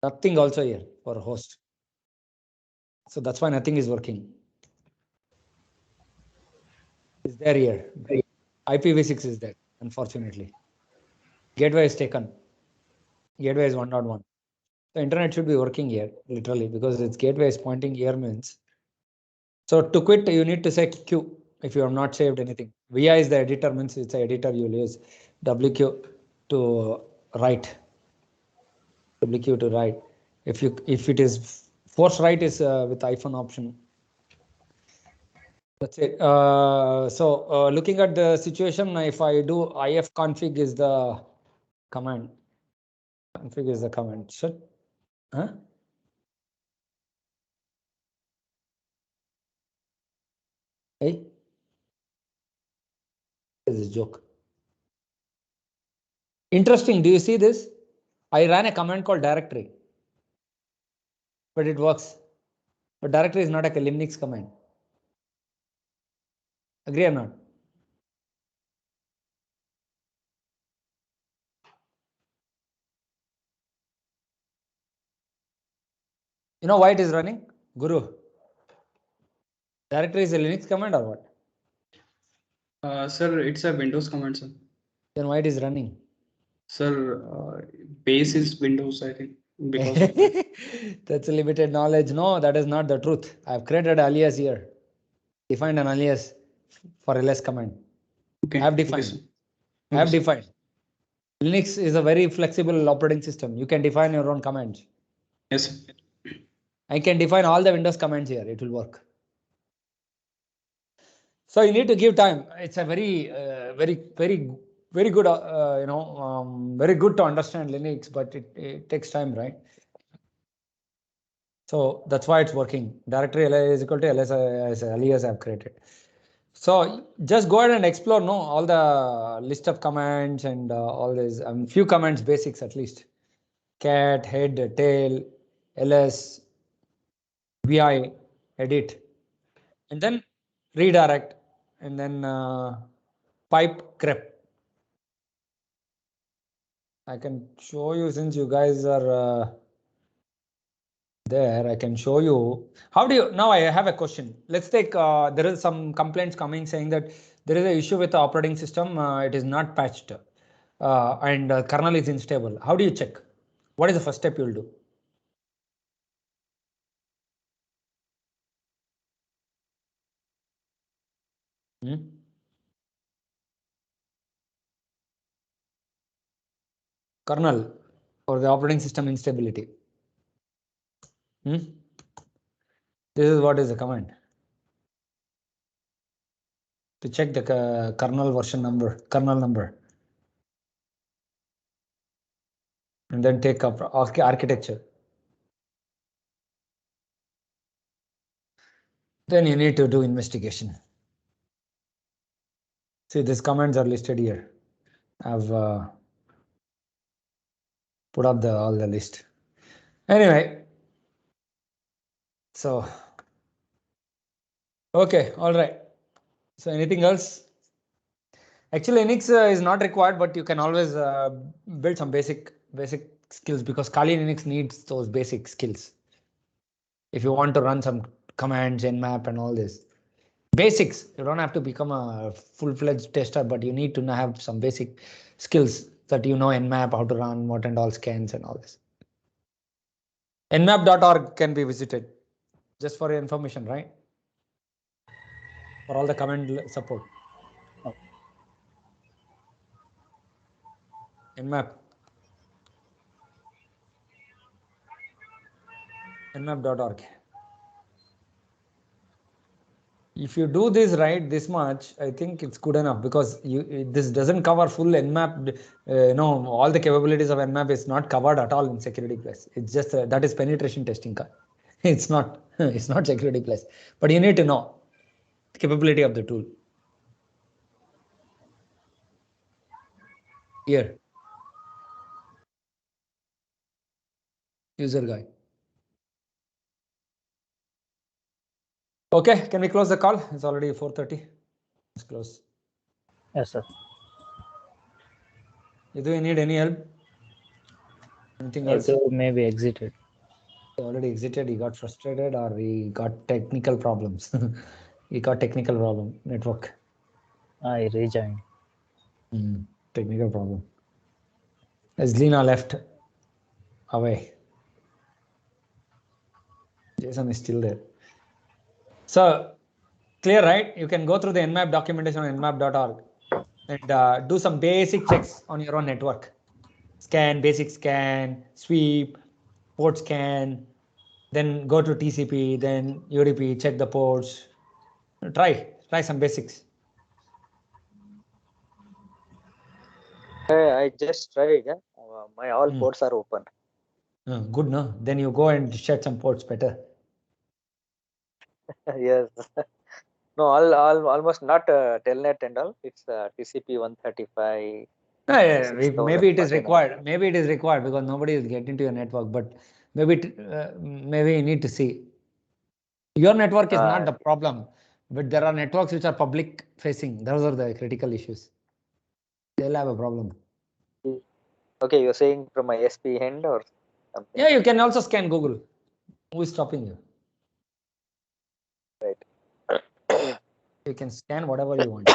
Nothing also here for host. So that's why nothing is working. Is there here? IPv6 is there, unfortunately. Gateway is taken. Gateway is 1.1. The internet should be working here, literally, because its gateway is pointing here means. So to quit, you need to say Q if you have not saved anything. VI is the editor, means it's an editor you'll use. WQ to write. WQ to write. If it is force write is with -, option. That's it. So looking at the situation, if I do ifconfig is the command. Config is the command. Should, huh? Hey, this is a joke. Interesting. Do you see this? I ran a command called directory, but it works. But directory is not like a Linux command. Agree or not? You know why it is running? Guru. Directory is a Linux command or what? Sir, it's a Windows command, sir. Then why it is running? Sir, base is Windows, I think, because of that. That's a limited knowledge. No, that is not the truth. I've created alias here. Defined an alias for ls command. Okay. I have Okay, defined. sir. I have Okay, sir. defined. Linux is a very flexible operating system. You can define your own commands. Yes, sir. I can define all the Windows commands here. It will work. So you need to give time. It's a very good, very good to understand Linux, but it takes time, right? So that's why it's working. Directory is equal to ls as alias I've created. So just go ahead and explore, no, all the list of commands and all these few commands, basics at least. Cat, head, tail, ls, vi, edit, and then redirect, and then pipe, grep. I can show you since you guys are there. I can show you. How do you, now I have a question. Let's take, there is some complaints coming saying that there is an issue with the operating system. It is not patched and kernel is unstable. How do you check? What is the first step you will do? Kernel or the operating system instability. This is what is the command to check the kernel version number, kernel number, and then take up architecture. Then you need to do investigation. See, these commands are listed here. I've put up all the list. Anyway, so okay, all right. So anything else? Actually, Linux is not required, but you can always build some basic skills because Kali Linux needs those basic skills. If you want to run some commands, nmap, and all this basics, you don't have to become a full-fledged tester, but you need to have some basic skills that you know nmap, how to run, what and all scans, and all this. Nmap.org can be visited just for your information, right? For all the command support. Nmap. Nmap.org. If you do this right this much, I think it's good enough because this doesn't cover full nmap. All the capabilities of nmap is not covered at all in security plus. It's just that is penetration testing. It's not it's not security plus, but you need to know the capability of the tool. Here, user guide. Okay, can we close the call? It's already 4:30. Let's close. Yes, sir. Do you need any help? Anything else? Edu maybe exited. He already exited. He got frustrated, or he got technical problems. He got technical problem. Network. I rejoined. Technical problem. As Lena left away. Jason is still there. So clear, right? You can go through the nmap documentation on nmap.org and do some basic checks on your own network. Scan, basic scan, sweep, port scan, then go to TCP, then UDP, check the ports. Try some basics. I just tried. My all ports are open. Good, no? Then you go and shut some ports better. Yes. No, almost not telnet and all. It's TCP 135. Maybe it is required. Maybe it is required because nobody is getting to your network. But maybe you need to see. Your network is not the problem, but there are networks which are public facing. Those are the critical issues. They'll have a problem. Okay, you're saying from my SP end or something? Yeah, you can also scan Google. Who is stopping you? Right. You can scan whatever you want.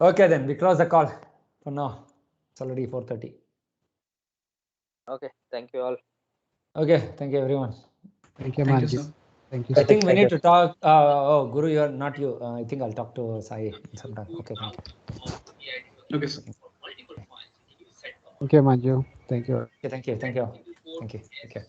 Okay, then we close the call for now. It's already 4:30. Okay, thank you all. Okay, thank you everyone. Thank you, Thank you, Manju. sir. Thank you, I sir. think we Thank need you. to talk. Oh, Guru, you're not you. I think I'll talk to Sai sometime. Okay, thank you. Okay, sir. Thank you, Manju. Thank you. Okay, thank you. Thank you. Thank you. Okay.